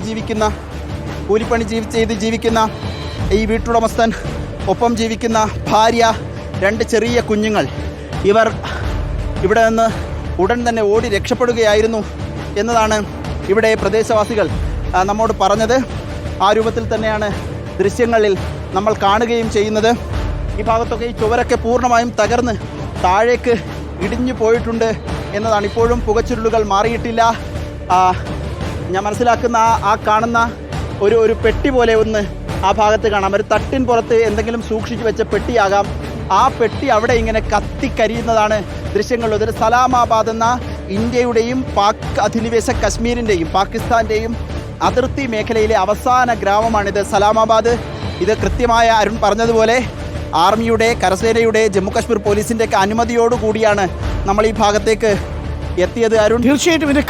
ജീവിക്കുന്ന ഈ വീട്ടുടമസ്ഥൻ, ഒപ്പം ജീവിക്കുന്ന ഭാര്യ, 2 ചെറിയ കുഞ്ഞുങ്ങൾ, ഇവർ ഇവിടെ നിന്ന് ഉടൻ തന്നെ ഓടി രക്ഷപ്പെടുകയായിരുന്നു എന്നതാണ് ഇവിടെ പ്രദേശവാസികൾ നമ്മോട് പറഞ്ഞത്. ആ രൂപത്തിൽ തന്നെയാണ് ദൃശ്യങ്ങളിൽ നമ്മൾ കാണുകയും ചെയ്യുന്നത്. ഈ ഭാഗത്തൊക്കെ ഈ ചുവരൊക്കെ പൂർണ്ണമായും തകർന്ന് താഴേക്ക് ഇടിഞ്ഞു പോയിട്ടുണ്ട് എന്നതാണ്. ഇപ്പോഴും പുകച്ചുരുളുകൾ മാറിയിട്ടില്ല. ഞാൻ മനസ്സിലാക്കുന്ന ആ കാണുന്ന ഒരു പെട്ടി പോലെ ഒന്ന് ആ ഭാഗത്ത് കാണാം. ഒരു തട്ടിൻ പുറത്ത് എന്തെങ്കിലും സൂക്ഷിച്ചു വെച്ച പെട്ടിയാകാം. ആ പെട്ടി അവിടെ ഇങ്ങനെ കത്തിക്കരിയുന്നതാണ് ദൃശ്യങ്ങളുള്ളത്. ഒരു സലാമാബാദ് എന്ന ഇന്ത്യയുടെയും പാക് അധിനിവേശ കശ്മീരിൻ്റെയും പാകിസ്ഥാൻ്റെയും അതിർത്തി മേഖലയിലെ അവസാന ഗ്രാമമാണിത് സലാമാബാദ്. ഇത് കൃത്യമായ അരുൺ പറഞ്ഞതുപോലെ ആർമിയുടെ, കരസേനയുടെ, ജമ്മു കാശ്മീർ പോലീസിൻ്റെ ഒക്കെ അനുമതിയോടുകൂടിയാണ് നമ്മൾ ഈ ഭാഗത്തേക്ക് എത്തിയത്. അരുൺ, തീർച്ചയായിട്ടും ഇത്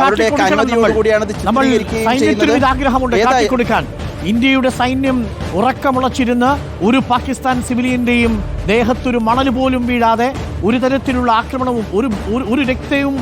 അനുമതിയോടുകൂടിയാണ് ആഗ്രഹമുണ്ട് കാട്ടിക്കൊടുക്കാൻ. ഇന്ത്യയുടെ സൈന്യം ഉറക്കമുളച്ചിരുന്ന് ഒരു പാകിസ്ഥാൻ സിവിലിയന്റെയും ദേഹത്തൊരു മണൽ പോലും വീഴാതെ, ഒരു തരത്തിലുള്ള ആക്രമണവും ഒരു രക്തവും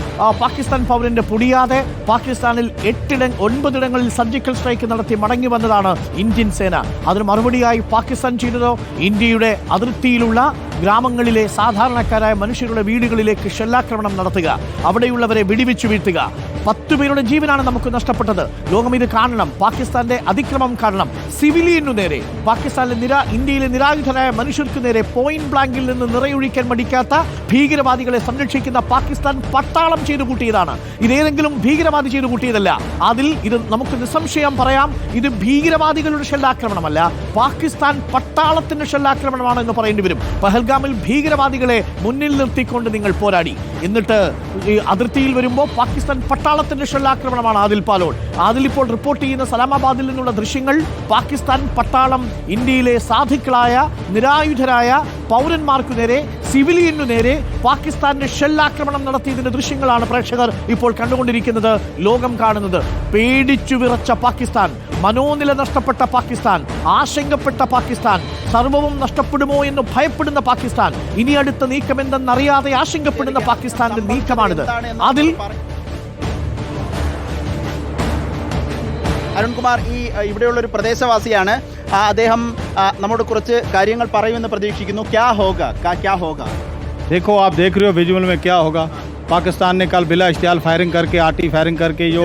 പാകിസ്ഥാൻ പൗരന്റെ പൊടിയാതെ പാകിസ്ഥാനിൽ 9 സർജിക്കൽ സ്ട്രൈക്ക് നടത്തി മടങ്ങി വന്നതാണ് ഇന്ത്യൻ സേന. അതിന് മറുപടിയായി പാകിസ്ഥാൻ ചെയ്തതോ ഇന്ത്യയുടെ അതിർത്തിയിലുള്ള ഗ്രാമങ്ങളിലെ സാധാരണക്കാരായ മനുഷ്യരുടെ വീടുകളിലേക്ക് ഷെല്ലാക്രമണം നടത്തുക, അവിടെയുള്ളവരെ വെടിവെച്ചു വീഴ്ത്തുക. 10 പേരുടെ ജീവനാണ് നമുക്ക് നഷ്ടപ്പെട്ടത്. ലോകം ഇത് കാണണം. പാകിസ്ഥാന്റെ അതിക്രമം കാണണം. സിവിലിയനു നേരെ, പാകിസ്ഥാനിലെ ഇന്ത്യയിലെ നിരായുധരായ മനുഷ്യർക്ക് നേരെ പോയിന്റ് ബ്ലാങ്കിൽ നിന്ന് നിറയൊഴിക്കാൻ മടിക്കാത്ത ഭീകരവാദികളെ സംരക്ഷിക്കുന്ന പാകിസ്ഥാൻ പട്ടാളം ചെയ്തു കൂട്ടിയതാണ്. ഇതേതെങ്കിലും ഭീകരവാദി ചെയ്തു കൂട്ടിയതല്ല. ഇത് നമുക്ക് നിസ്സംശയം പറയാം, ഇത് ഭീകരവാദികളുടെ ഷെല്ലാക്രമണമല്ല, പാകിസ്ഥാൻ പട്ടാളത്തിന്റെ ഷെല്ലാക്രമണമാണ് എന്ന് പറയേണ്ടി വരും. പഹൽഗാമിൽ ഭീകരവാദികളെ മുന്നിൽ നിർത്തിക്കൊണ്ട് നിങ്ങൾ പോരാടി, എന്നിട്ട് അതിർത്തിയിൽ വരുമ്പോൾ പാകിസ്ഥാൻ പട്ടാളത്തിന്റെ ഷെല്ലാക്രമണമാണ് ആദിൽ പാലോട്. ഇപ്പോൾ റിപ്പോർട്ട് ചെയ്യുന്ന സലാമാബാദിൽ നിന്നുള്ള ദൃശ്യങ്ങൾ പാകിസ്ഥാൻ പട്ടാളം ഇന്ത്യയിലെ സാധുക്കളായ നിരായുധരായ പൗരന്മാർക്കു നേരെ, സിവിലിയനു നേരെ പാകിസ്ഥാന്റെ ഷെല്ലാക്രമണം നടത്തിയതിന്റെ ദൃശ്യങ്ങളാണ് പ്രേക്ഷകർ ഇപ്പോൾ കണ്ടുകൊണ്ടിരിക്കുന്നത്, ലോകം കാണുന്നത്. പേടിച്ചു വിറച്ച പാകിസ്ഥാൻ, മനോനില നഷ്ടപ്പെട്ട പാകിസ്ഥാൻ, ആശങ്കപ്പെട്ട പാകിസ്ഥാൻ, സർവവും നഷ്ടപ്പെടുമോ എന്ന് ഭയപ്പെടുന്ന പാകിസ്ഥാൻ, ഇനി അടുത്ത നീക്കം എന്തെന്നറിയാതെ ആശങ്കപ്പെടുന്ന പാകിസ്ഥാന്റെ നീക്കമാണിത്. അതിൽ അരുൺകുമാർ ഈ ഇവിടെയുള്ളൊരു പ്രദേശവാസിയാണ്. അദ്ദേഹം നമ്മോട് കുറച്ച് കാര്യങ്ങൾ പറയുമെന്ന് പ്രതീക്ഷിക്കുന്നു. ക്യാ ഹോഗ? देखो, आप देख रहे हो विजुअल में क्या होगा. पाकिस्तान ने कल बिला इश्तियाल फायरिंग करके, आर्टी फायरिंग करके, जो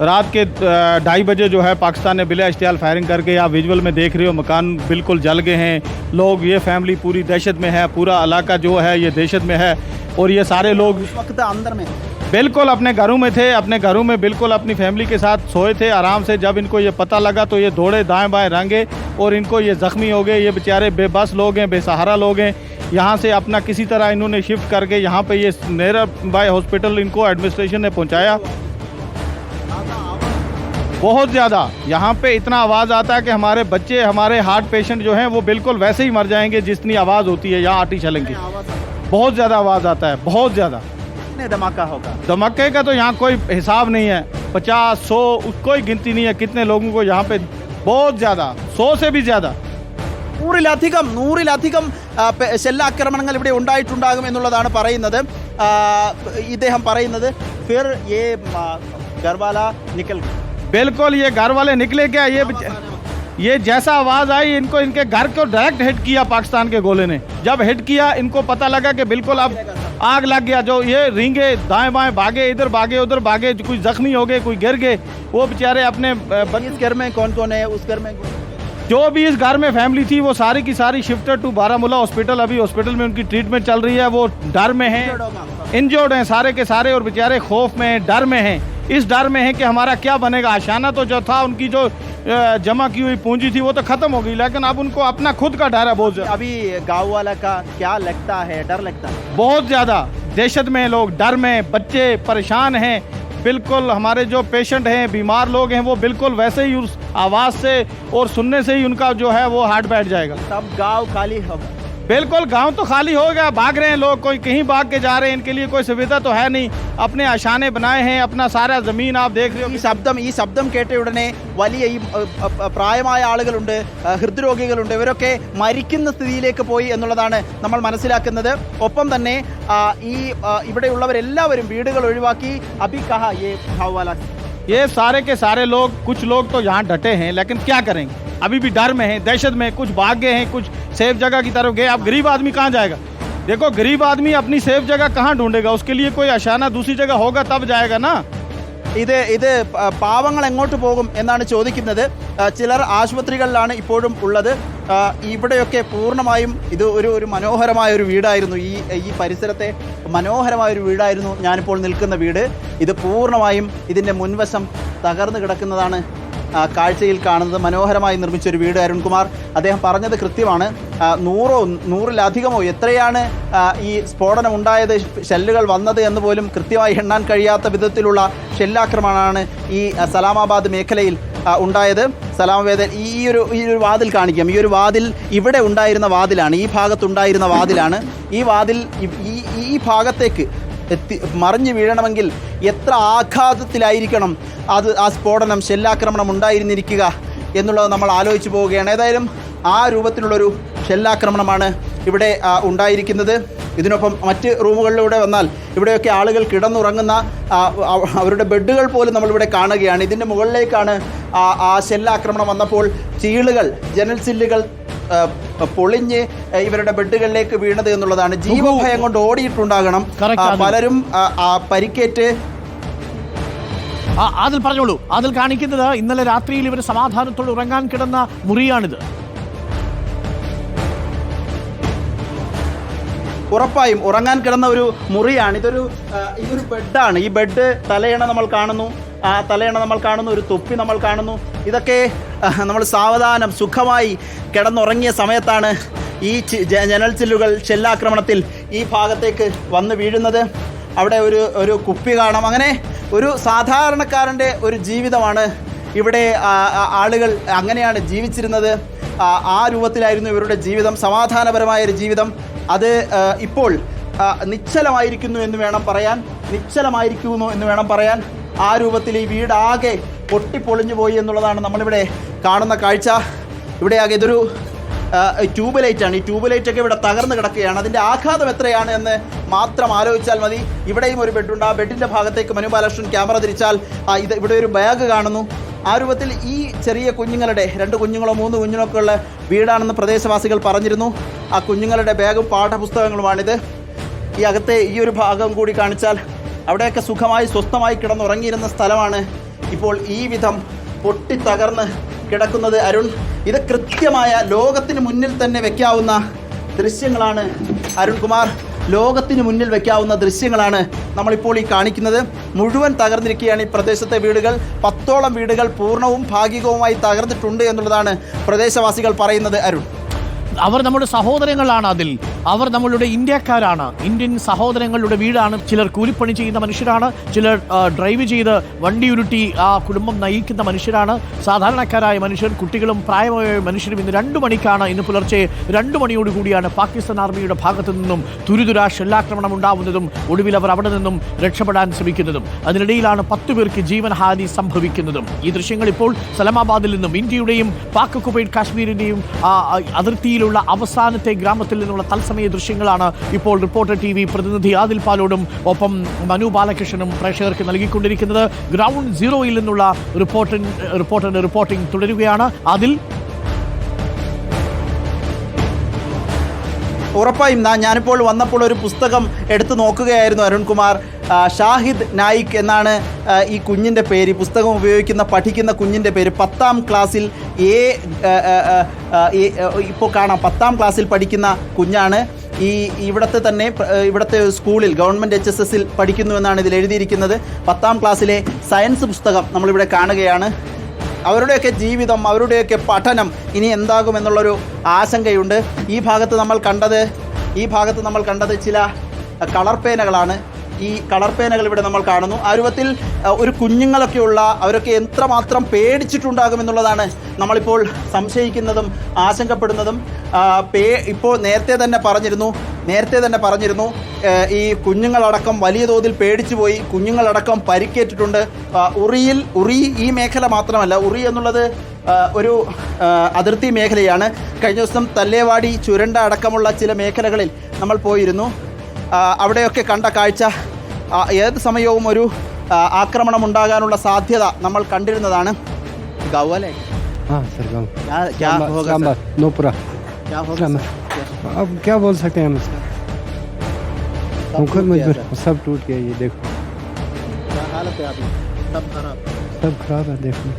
रात के 2:30 बजे जो है पाकिस्तान ने बिला इश्तियाल फायरिंग करके, आप विजुअल में देख रहे हो मकान बिल्कुल जल गए हैं. लोग, ये फैमिली पूरी दहशत में है, पूरा इलाका जो है ये दहशत में है. और ये सारे लोग उस वक्त अंदर में बिल्कुल अपने घरों में थे, अपने घरों में बिल्कुल अपनी फैमिली के साथ सोए थे आराम से. जब इनको ये पता लगा तो ये दौड़े, दाएं बाएं रंगे और इनको ये ज़ख्मी हो गए. ये बेचारे बेबस लोग हैं, बेसहारा लोग हैं. यहाँ से अपना किसी तरह इन्होंने शिफ्ट करके यहाँ पे ये नेहरा बाई हॉस्पिटल इनको एडमिनिस्ट्रेशन ने पहुँचाया. बहुत ज़्यादा यहाँ पे इतना आवाज़ आता है कि हमारे बच्चे, हमारे हार्ट पेशेंट जो हैं वो बिल्कुल वैसे ही मर जाएंगे जितनी आवाज़ होती है यहाँ आटी चलेंगे. बहुत ज़्यादा आवाज़ आता है, बहुत ज़्यादा. धमाका होगा? धमाके का तो यहाँ कोई हिसाब नहीं है. 50, 100 कोई गिनती नहीं है कितने लोगों को यहाँ पे. बहुत ज़्यादा, 100 से भी ज़्यादा. 100-ലധികം ഷെല്ലാക്രമണങ്ങൾ ഇവിടെ ഉണ്ടായിട്ടുണ്ടാകും എന്നുള്ളതാണ് പറയുന്നത്. ഇദ്ദേഹം പറയുന്നത് ഫിർ യേ ഘർവാല നിക്കൽ. बिल्कुल ये घर वाले निकले क्या, ये जैसा आवाज़ आई इनको, इनके घर को डायरेक्ट हिट किया पाकिस्तान के गोले ने. जब हिट किया इनको पता लगा कि बिल्कुल अब आग लग गया. जो ये रिंगे, दाएं बाएं भागे, इधर भागे उधर भागे, कोई जख्मी हो गए, कोई गिर गए. वो बेचारे अपने इस घर में कौन कौन है? उस घर में जो भी इस घर में फैमिली थी वो सारी की सारी शिफ्टेड टू बारामूला हॉस्पिटल. अभी हॉस्पिटल में उनकी ट्रीटमेंट चल रही है. वो डर में हैं, इंजर्ड हैं सारे के सारे, और बेचारे खौफ में, डर में हैं. इस डर में है कि हमारा क्या बनेगा. आशाना तो जो था, उनकी जो जमा की हुई पूंजी थी वो तो खत्म हो गई, लेकिन अब उनको अपना खुद का डर है बहुत ज्यादा. अभी गाँव वाला का क्या लगता है, डर लगता है? बहुत ज्यादा दहशत में लोग, डर में, बच्चे परेशान हैं. बिल्कुल हमारे जो पेशेंट हैं, बीमार लोग हैं, वो बिल्कुल वैसे ही उस आवाज़ से और सुनने से ही उनका जो है वो हार्ट बैठ जाएगा. सब गाँव खाली होगा? बिल्कुल गांव तो खाली हो गया. भाग रहे हैं लोग, कोई कहीं भाग के जा रहे हैं. इनके लिए कोई सुविधा तो है नहीं. अपने आशाने बनाए हैं, अपना सारा ज़मीन आप देख रहे हो. ഈ ശബ്ദം കേട്ട ഉടനെ വലിയ ഈ പ്രായമായ ആളുകളുണ്ട്, ഹൃദ്രോഗികളുണ്ട്, ഇവരൊക്കെ മരിക്കുന്ന സ്ഥിതിയിലേക്ക് പോയി എന്നുള്ളതാണ് നമ്മൾ മനസ്സിലാക്കുന്നത്. ഒപ്പം തന്നെ ഇവിടെയുള്ളവരെല്ലാവരും വീടുകൾ ഒഴിവാക്കി. അഭി കഹാ യേ ഗാവ് വാല? ये सारे के सारे लोग, कुछ लोग तो यहाँ डटे हैं, लेकिन क्या करेंगे, अभी भी डर में हैं, दहशत में. कुछ भाग गए हैं, कुछ सेफ जगह की तरफ गए. अब गरीब आदमी कहाँ जाएगा? देखो, गरीब आदमी अपनी सेफ जगह कहाँ ढूंढेगा? उसके लिए कोई आशाना दूसरी जगह होगा तब जाएगा ना. ഇത് പാവങ്ങൾ എങ്ങോട്ട് പോകും എന്നാണ് ചോദിക്കുന്നത്. ചിലർ ആശുപത്രികളിലാണ് ഇപ്പോഴും ഉള്ളത്. ഇവിടെയൊക്കെ പൂർണ്ണമായും ഇത് ഒരു മനോഹരമായ ഒരു വീടായിരുന്നു. ഈ പരിസരത്തെ മനോഹരമായ ഒരു വീടായിരുന്നു ഞാനിപ്പോൾ നിൽക്കുന്ന വീട്. ഇത് പൂർണ്ണമായും ഇതിൻ്റെ മുൻവശം തകർന്നു കിടക്കുന്നതാണ് കാഴ്ചയിൽ കാണുന്നത്. മനോഹരമായി നിർമ്മിച്ചൊരു വീട് അരുൺകുമാർ. അദ്ദേഹം പറഞ്ഞത് കൃത്യമാണ്. 100-100-ലധികമോ എത്രയാണ് ഈ സ്ഫോടനം ഉണ്ടായത്, ഷെല്ലുകൾ വന്നത് എന്ന് പോലും കൃത്യമായി എണ്ണാൻ കഴിയാത്ത വിധത്തിലുള്ള ഷെല്ലാക്രമണമാണ് ഈ സലാമാബാദ് മേഖലയിൽ ഉണ്ടായത്. സലാമാബാദ് ഈ ഒരു വാതിൽ കാണിക്കാം. ഈ ഒരു വാതിൽ ഇവിടെ ഉണ്ടായിരുന്ന വാതിലാണ്, ഈ ഭാഗത്തുണ്ടായിരുന്ന വാതിലാണ്. ഈ വാതിൽ ഈ ഭാഗത്തേക്ക് മറിഞ്ഞു വീഴണമെങ്കിൽ എത്ര ആഘാതത്തിലായിരിക്കണം ആ സ്ഫോടനം, ഷെല്ലാക്രമണം ഉണ്ടായിരുന്നിരിക്കുക എന്നുള്ളത് നമ്മൾ ആലോചിച്ച് പോവുകയാണ്. ഏതായാലും ആ രൂപത്തിലുള്ളൊരു ഷെല്ലാക്രമണമാണ് ഇവിടെ ഉണ്ടായിരിക്കുന്നത്. ഇതിനൊപ്പം മറ്റ് റൂമുകളിലൂടെ വന്നാൽ ഇവിടെയൊക്കെ ആളുകൾ കിടന്നുറങ്ങുന്ന അവരുടെ ബെഡുകൾ പോലും നമ്മളിവിടെ കാണുകയാണ്. ഇതിൻ്റെ മുകളിലേക്കാണ് ആ ഷെല്ലാക്രമണം വന്നപ്പോൾ ചീളുകൾ, ജനൽ ചില്ലുകൾ പൊളിഞ്ഞ് ഇവരുടെ ബെഡുകളിലേക്ക് വീണത് എന്നുള്ളതാണ്. ജീവഭയം കൊണ്ട് ഓടിയിട്ടുണ്ടാകണം പലരും പരിക്കേറ്റ്. അതിൽ പറഞ്ഞോളൂ. അതിൽ കാണിക്കുന്നത് ഇന്നലെ രാത്രിയിൽ ഇവർ സമാധാനത്തോടെ ഉറങ്ങാൻ കിടന്ന മുറിയാണിത്. ഉറപ്പായും ഉറങ്ങാൻ കിടന്ന ഒരു മുറിയാണ്. ഇതൊരു ബെഡാണ്. ഈ ബെഡ് തലയണ നമ്മൾ കാണുന്നു, തലയണ നമ്മൾ കാണുന്നു, ഒരു തൊപ്പി നമ്മൾ കാണുന്നു. ഇതൊക്കെ നമ്മൾ സാവധാനം സുഖമായി കിടന്നുറങ്ങിയ സമയത്താണ് ഈ ജനൽ ചില്ലുകൾ ഷെല്ലാക്രമണത്തിൽ ഈ ഭാഗത്തേക്ക് വന്ന് വീഴുന്നത്. അവിടെ ഒരു കുപ്പി കാണാം. അങ്ങനെ ഒരു സാധാരണക്കാരൻ്റെ ഒരു ജീവിതമാണ് ഇവിടെ. ആളുകൾ അങ്ങനെയാണ് ജീവിച്ചിരുന്നത്. ആ രൂപത്തിലായിരുന്നു ഇവരുടെ ജീവിതം, സമാധാനപരമായൊരു ജീവിതം. അത് ഇപ്പോൾ നിശ്ചലമായിരിക്കുന്നു എന്ന് വേണം പറയാൻ. ആ രൂപത്തിൽ ഈ വീടാകെ പൊട്ടിപ്പൊളിഞ്ഞു പോയി എന്നുള്ളതാണ് നമ്മളിവിടെ കാണുന്ന കാഴ്ച. ഇവിടെ ആകെ ഇതൊരു ട്യൂബ് ലൈറ്റാണ്. ഈ ട്യൂബ് ലൈറ്റൊക്കെ ഇവിടെ തകർന്ന് കിടക്കുകയാണ്. അതിൻ്റെ ആഘാതം എത്രയാണ് എന്ന് മാത്രം ആലോചിച്ചാൽ മതി. ഇവിടെയും ഒരു ബെഡുണ്ട്. ആ ബെഡിൻ്റെ ഭാഗത്തേക്ക് മനു ബാലകൃഷ്ണൻ ക്യാമറ തിരിച്ചാൽ ഇവിടെ ഒരു ബാഗ് കാണുന്നു. ആ രൂപത്തിൽ ഈ ചെറിയ കുഞ്ഞുങ്ങളുടെ 2 കുഞ്ഞുങ്ങളോ 3 കുഞ്ഞുങ്ങളൊക്കെ ഉള്ള വീടാണെന്ന് പ്രദേശവാസികൾ പറഞ്ഞിരുന്നു. ആ കുഞ്ഞുങ്ങളുടെ ബാഗും പാഠപുസ്തകങ്ങളുമാണിത്. ഈ അകത്തെ ഈ ഒരു ഭാഗം കൂടി കാണിച്ചാൽ അവിടെയൊക്കെ സുഖമായി സ്വസ്ഥമായി കിടന്നുറങ്ങിയിരുന്ന സ്ഥലമാണ് ഇപ്പോൾ ഈ വിധം പൊട്ടിത്തകർന്ന് കിടക്കുന്നത്. അരുൺ, ഇത് കൃത്യമായ ലോകത്തിന് മുന്നിൽ തന്നെ വെക്കാവുന്ന ദൃശ്യങ്ങളാണ് അരുൺകുമാർ. ലോകത്തിന് മുന്നിൽ വെക്കാവുന്ന ദൃശ്യങ്ങളാണ് നമ്മളിപ്പോൾ ഈ കാണിക്കുന്നത്. മുഴുവൻ തകർന്നിരിക്കുകയാണ് ഈ പ്രദേശത്തെ വീടുകൾ. 10ഓളം വീടുകൾ പൂർണ്ണവും ഭാഗികവുമായി തകർന്നിട്ടുണ്ട് എന്നുള്ളതാണ് പ്രദേശവാസികൾ പറയുന്നത്. അരുൺ, അവർ നമ്മുടെ സഹോദരങ്ങളാണ്. അവർ നമ്മളുടെ ഇന്ത്യക്കാരാണ്. ഇന്ത്യൻ സഹോദരങ്ങളുടെ വീടാണ്. ചിലർ കൂലിപ്പണി ചെയ്യുന്ന മനുഷ്യരാണ്, ചിലർ ഡ്രൈവ് ചെയ്ത് വണ്ടി ഉരുട്ടി ആ കുടുംബം നയിക്കുന്ന മനുഷ്യരാണ്. സാധാരണക്കാരായ മനുഷ്യർ, കുട്ടികളും പ്രായമായ മനുഷ്യരും. ഇന്ന് 2 മണിക്കാണ്, ഇന്ന് പുലർച്ചെ 2 മണിയോടുകൂടിയാണ് പാകിസ്ഥാൻ ആർമിയുടെ ഭാഗത്തു നിന്നും തുരുതുരാ ഷെല്ലാക്രമണം ഉണ്ടാവുന്നതും ഒടുവിൽ അവർ അവിടെ നിന്നും രക്ഷപ്പെടാൻ ശ്രമിക്കുന്നതും. അതിനിടയിലാണ് 10 പേർക്ക് ജീവൻഹാനി സംഭവിക്കുന്നതും. ഈ ദൃശ്യങ്ങൾ ഇപ്പോൾ സലാമാബാദിൽ നിന്നും, ഇന്ത്യയുടെയും പാക് ഒക്കുപൈഡ് കാശ്മീരിൻ്റെയും അതിർത്തിയിലുള്ള അവസാനത്തെ ഗ്രാമത്തിൽ നിന്നുള്ള തത്സമയ ദൃശ്യങ്ങളാണ് ഇപ്പോൾ റിപ്പോർട്ടർ TV പ്രതിനിധി ആദിൽ പാലോടും ഒപ്പം മനു ബാലകൃഷ്ണനും പ്രേക്ഷകർക്ക് നൽകിക്കൊണ്ടിരിക്കുന്നത്. ഗ്രൗണ്ട് സീറോയിൽ നിന്നുള്ള റിപ്പോർട്ടറിന്റെ റിപ്പോർട്ടിംഗ് തുടരുകയാണ്. അതിൽ ഉറപ്പായും ഞാനിപ്പോൾ വന്നപ്പോൾ ഒരു പുസ്തകം എടുത്തു നോക്കുകയായിരുന്നു അരുൺകുമാർ. ഷാഹിദ് നായിക് എന്നാണ് ഈ കുഞ്ഞിൻ്റെ പേര്. പുസ്തകം പഠിക്കുന്ന കുഞ്ഞിൻ്റെ പേര്. 10ാം ക്ലാസ്സിൽ ഇപ്പോൾ കാണാം, 10ാം ക്ലാസ്സിൽ പഠിക്കുന്ന കുഞ്ഞാണ്. ഇവിടുത്തെ സ്കൂളിൽ ഗവൺമെൻറ് HSSൽ പഠിക്കുന്നുവെന്നാണ് ഇതിൽ എഴുതിയിരിക്കുന്നത്. 10ാം ക്ലാസ്സിലെ സയൻസ് പുസ്തകം നമ്മളിവിടെ കാണുകയാണ്. അവരുടെയൊക്കെ ജീവിതം, അവരുടെയൊക്കെ പഠനം ഇനി എന്താകുമെന്നുള്ളൊരു ആശങ്കയുണ്ട്. ഈ ഭാഗത്ത് നമ്മൾ കണ്ടത് ചില കളർ പേനകളാണ്. ഈ കളർ പേനകൾ ഇവിടെ നമ്മൾ കാണുന്നു. ആ രൂപത്തിൽ ഒരു കുഞ്ഞുങ്ങളൊക്കെയുള്ള അവരൊക്കെ എത്രമാത്രം പേടിച്ചിട്ടുണ്ടാകുമെന്നുള്ളതാണ് നമ്മളിപ്പോൾ സംശയിക്കുന്നതും ആശങ്കപ്പെടുന്നതും. ഇപ്പോൾ നേരത്തെ തന്നെ പറഞ്ഞിരുന്നു ഈ കുഞ്ഞുങ്ങളടക്കം വലിയ തോതിൽ പേടിച്ചു പോയി. കുഞ്ഞുങ്ങളടക്കം പരിക്കേറ്റിട്ടുണ്ട്. ഉറി ഈ മേഖല മാത്രമല്ല, ഉറി എന്നുള്ളത് ഒരു അതിർത്തി മേഖലയാണ്. കഴിഞ്ഞ ദിവസം തല്ലേവാടി, ചുരണ്ട അടക്കമുള്ള ചില മേഖലകളിൽ നമ്മൾ പോയിരുന്നു. അവിടെയൊക്കെ കണ്ട കാഴ്ച ഏത് സമയവും ഒരു ആക്രമണം ഉണ്ടാകാനുള്ള സാധ്യത നമ്മൾ കണ്ടിരുന്നതാണ്. ഗൗവല്ലേ? अब क्या बोल सकते हैं हम इसका? हम खुद मजबूर, सब टूट गया. ये देखो क्या हालत है अभी? सब खराब है. देखो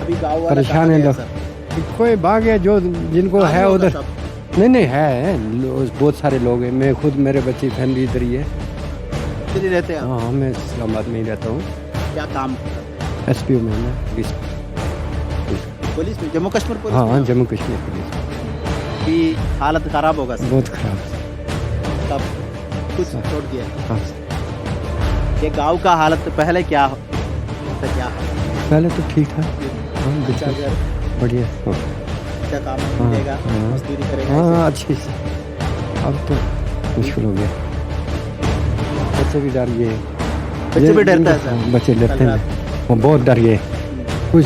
अभी गाँव वाला परेशान है लोग. कोई भाग गया जो जिनको है उधर. नहीं है, बहुत सारे लोग हैं. मैं खुद, मेरे बच्चे, फैमिली इधर ही है. इधर ही रहते हैं? हाँ, मैं इस्लामाबाद में ही रहता हूँ. क्या काम? SPO में मैं पुलिस में, जम्मू कश्मीर पुलिस हाँ में जम्मू कश्मीर पुलिस की हालत खराब होगा सर, बहुत खराब। तब कुछ छोड़ दिया। हाँ ये गांव का हालत पहले क्या क्या पहले तो ठीक था। हाँ अच्छा बिल्कुल घर, बढ़िया। हाँ अच्छा काम हाँ, मिलेगा, हाँ। मजदूरी करेगा हाँ ऐसे? अच्छे से। अब तो मुश्किल हो गया। बच्चे भी डर गए। बच्चे भी डरते हैं सर? हाँ, बच्चे डरते कल हैं, वो बहुत डर गए। कुछ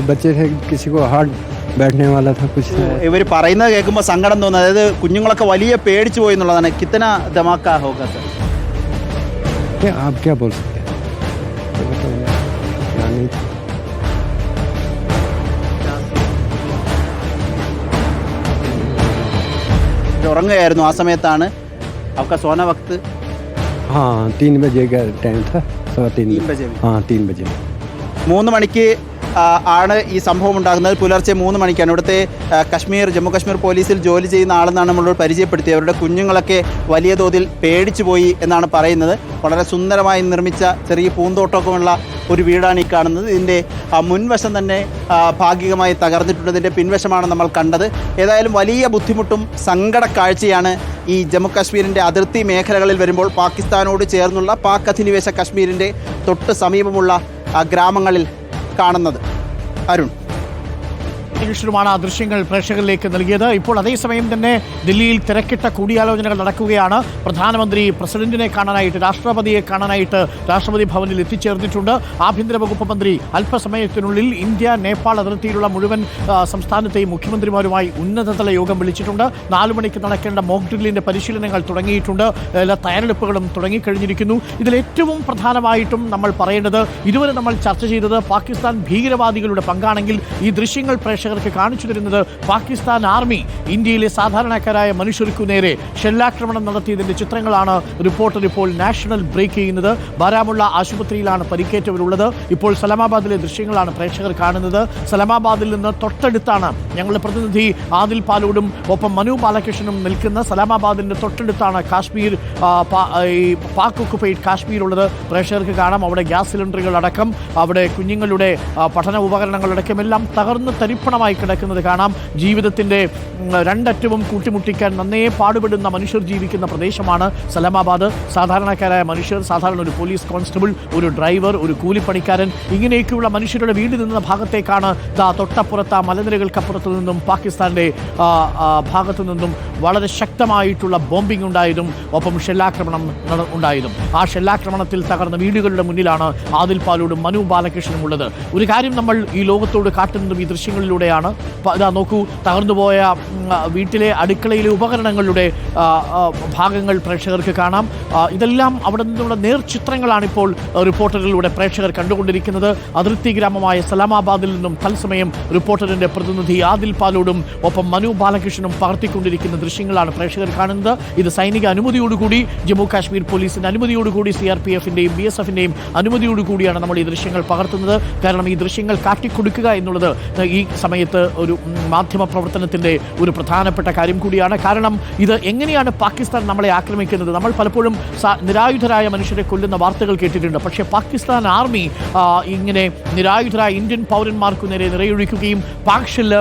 बच्चे थे, किसी को हार्ट बैठने वाला था कुछ। ഇവർ പറയുന്നത് കേൾക്കുമ്പോൾ സങ്കടം തോന്നുന്നു. അതായത് കുഞ്ഞുങ്ങളൊക്കെ വലിയ പേടിച്ചു പോയി എന്നുള്ളതാണ്. കിത്തന ധമാക്കാ ഹോഗാ സർ? क्या आप क्या बोल सकते हैं? क्या नहीं था। ഉറങ്ങുകയായിരുന്നു ആ സമയത്താണ്. आपका सोना वक्त हाँ 3 बजे का टाइम था, 3:15 बजे में। हाँ 3 बजे। 3 മണിക്ക് ആണ് ഈ സംഭവം ഉണ്ടാകുന്നത്. പുലർച്ചെ 3 മണിക്കാണ്. ഇവിടുത്തെ ജമ്മു കശ്മീർ പോലീസിൽ ജോലി ചെയ്യുന്ന ആളെന്നാണ് നമ്മളോട് പരിചയപ്പെടുത്തിയത്. അവരുടെ കുഞ്ഞുങ്ങളൊക്കെ വലിയ തോതിൽ പേടിച്ചു പോയി എന്നാണ് പറയുന്നത്. വളരെ സുന്ദരമായി നിർമ്മിച്ച ചെറിയ പൂന്തോട്ടമൊക്കെയുള്ള ഒരു വീടാണ് ഈ കാണുന്നത്. ഇതിൻ്റെ മുൻവശം തന്നെ ഭാഗികമായി തകർന്നിട്ടുണ്ട്. ഇതിൻ്റെ പിൻവശമാണ് നമ്മൾ കണ്ടത്. ഏതായാലും വലിയ ബുദ്ധിമുട്ടും സങ്കട കാഴ്ചയാണ് ഈ ജമ്മു കാശ്മീരിൻ്റെ അതിർത്തി മേഖലകളിൽ വരുമ്പോൾ പാകിസ്ഥാനോട് ചേർന്നുള്ള പാക് അധിനിവേശ കശ്മീരിൻ്റെ തൊട്ട് സമീപമുള്ള ഗ്രാമങ്ങളിൽ കാണുന്നത്. അരുൺ, ാണ് ആ ദൃശ്യങ്ങൾ പ്രേക്ഷകരിലേക്ക് നൽകിയത്. ഇപ്പോൾ അതേസമയം തന്നെ ദില്ലിയിൽ തിരക്കിട്ട കൂടിയാലോചനകൾ നടക്കുകയാണ്. പ്രധാനമന്ത്രി പ്രസിഡന്റിനെ കാണാനായിട്ട്, രാഷ്ട്രപതിയെ കാണാനായിട്ട് രാഷ്ട്രപതി ഭവനിൽ എത്തിച്ചേർന്നിട്ടുണ്ട്. ആഭ്യന്തര വകുപ്പ് മന്ത്രി അല്പസമയത്തിനുള്ളിൽ ഇന്ത്യ നേപ്പാൾ അതിർത്തിയിലുള്ള മുഴുവൻ സംസ്ഥാനത്തെയും മുഖ്യമന്ത്രിമാരുമായി ഉന്നതതല യോഗം വിളിച്ചിട്ടുണ്ട്. 4 മണിക്ക് നടക്കേണ്ട മോക്ക് ഡ്രില്ലിന്റെ പരിശീലനങ്ങൾ തുടങ്ങിയിട്ടുണ്ട്. എല്ലാ തയ്യാറെടുപ്പുകളും തുടങ്ങിക്കഴിഞ്ഞിരിക്കുന്നു. ഇതിലേറ്റവും പ്രധാനമായിട്ടും നമ്മൾ പറയേണ്ടത്, ഇതുവരെ നമ്മൾ ചർച്ച ചെയ്തത് പാകിസ്ഥാൻ ഭീകരവാദികളുടെ പങ്കാണെങ്കിൽ, ഈ ദൃശ്യങ്ങൾ പ്രേക്ഷകർക്ക് കാണിച്ചു തരുന്നത് പാകിസ്ഥാൻ ആർമി ഇന്ത്യയിലെ സാധാരണക്കാരായ മനുഷ്യർക്കു നേരെ ഷെല്ലാക്രമണം നടത്തിയതിന്റെ ചിത്രങ്ങളാണ് റിപ്പോർട്ടർ ഇപ്പോൾ നാഷണൽ ബ്രേക്ക് ചെയ്യുന്നത്. ബാരാമുള്ള ആശുപത്രിയിലാണ് പരിക്കേറ്റവരുള്ളത്. ഇപ്പോൾ സലാമാബാദിലെ ദൃശ്യങ്ങളാണ് പ്രേക്ഷകർ കാണുന്നത്. സലാമാബാദിൽ നിന്ന് തൊട്ടടുത്താണ് ഞങ്ങളുടെ പ്രതിനിധി ആദിൽ പാലോടും ഒപ്പം മനു ബാലകൃഷ്ണനും നിൽക്കുന്ന സലാമാബാദിന്റെ തൊട്ടടുത്താണ് കാശ്മീർ, ഈ പാക് ഒക്കുപൈഡ് കാശ്മീർ ഉള്ളത്. പ്രേക്ഷകർക്ക് കാണാം അവിടെ ഗ്യാസ് സിലിണ്ടറുകൾ അടക്കം, അവിടെ കുഞ്ഞുങ്ങളുടെ പഠന ഉപകരണങ്ങളടക്കം എല്ലാം തകർന്ന് തരിപ്പണമായി കിടക്കുന്നത് കാണാം. ജീവിതത്തിന്റെ രണ്ടറ്റവും കൂട്ടിമുട്ടിക്കാൻ നന്നേ പാടുപെടുന്ന മനുഷ്യർ ജീവിക്കുന്ന പ്രദേശമാണ് സലാമാബാദ്. സാധാരണക്കാരായ മനുഷ്യർ, സാധാരണ ഒരു പോലീസ് കോൺസ്റ്റബിൾ, ഒരു ഡ്രൈവർ, ഒരു കൂലിപ്പണിക്കാരൻ, ഇങ്ങനെയൊക്കെയുള്ള മനുഷ്യരുടെ വീട് നിന്ന ഭാഗത്തേക്കാണ് തൊട്ടപ്പുറത്ത് ആ മലനിരകൾക്കപ്പുറത്തു നിന്നും പാകിസ്ഥാന്റെ ഭാഗത്തു നിന്നും വളരെ ശക്തമായിട്ടുള്ള ബോംബിംഗ് ഉണ്ടായതും ഒപ്പം ഷെല്ലാക്രമണം ഉണ്ടായതും. ആ ഷെല്ലാക്രമണത്തിൽ തകർന്ന വീടുകളുടെ മുന്നിലാണ് ആദിൽ പാലോടും മനു ബാലകൃഷ്ണനും ഉള്ളത്. ഒരു കാര്യം നമ്മൾ ഈ ലോകത്തോട് കാട്ടുന്നതും ഈ ദൃശ്യങ്ങളിലൂടെയാണ്. ഇതാ നോക്കൂ, തകർന്നുപോയ വീട്ടിലെ അടുക്കളയിലെ ഉപകരണങ്ങളുടെ ഭാഗങ്ങൾ പ്രേക്ഷകർക്ക് കാണാം. ഇതെല്ലാം അവിടെ നിന്നുള്ള നേർചിത്രങ്ങളാണ് ഇപ്പോൾ റിപ്പോർട്ടറിലൂടെ പ്രേക്ഷകർ കണ്ടുകൊണ്ടിരിക്കുന്നത്. അതിർത്തി ഗ്രാമമായ സലാമാബാദിൽ നിന്നും തത്സമയം റിപ്പോർട്ടറിന്റെ പ്രതിനിധി ആദിൽ പാലോടും ഒപ്പം മനു ബാലകൃഷ്ണനും പകർത്തിക്കൊണ്ടിരിക്കുന്ന ദൃശ്യങ്ങളാണ് പ്രേക്ഷകർ കാണുന്നത്. ഇത് സൈനിക അനുമതിയോടുകൂടി, ജമ്മു കാശ്മീർ പോലീസിന്റെ അനുമതിയോടുകൂടി, CRPFന്റെയും BSFന്റെയും അനുമതിയോടുകൂടിയാണ് നമ്മൾ ഈ ദൃശ്യങ്ങൾ പകർത്തുന്നത്. കാരണം ഈ ദൃശ്യങ്ങൾ കാട്ടിക്കൊടുക്കുക എന്നുള്ളത് ഈ സമയത്ത് ഒരു മാധ്യമ പ്രവർത്തനത്തിന്റെ ഒരു പ്രധാനപ്പെട്ട കാര്യം കൂടിയാണ്. കാരണം ഇത് എങ്ങനെയാണ് പാകിസ്ഥാൻ നമ്മളെ ആക്രമിക്കുന്നത്? നമ്മൾ പലപ്പോഴും നിരായുധരായ മനുഷ്യരെ കൊല്ലുന്ന വാർത്തകൾ കേട്ടിട്ടുണ്ട്. പക്ഷേ പാകിസ്ഥാൻ ആർമി ഇങ്ങനെ നിരായുധരായ ഇന്ത്യൻ പൗരന്മാർക്കു നേരെ നിറയൊഴിക്കുകയും പാക് ഷെല്ല്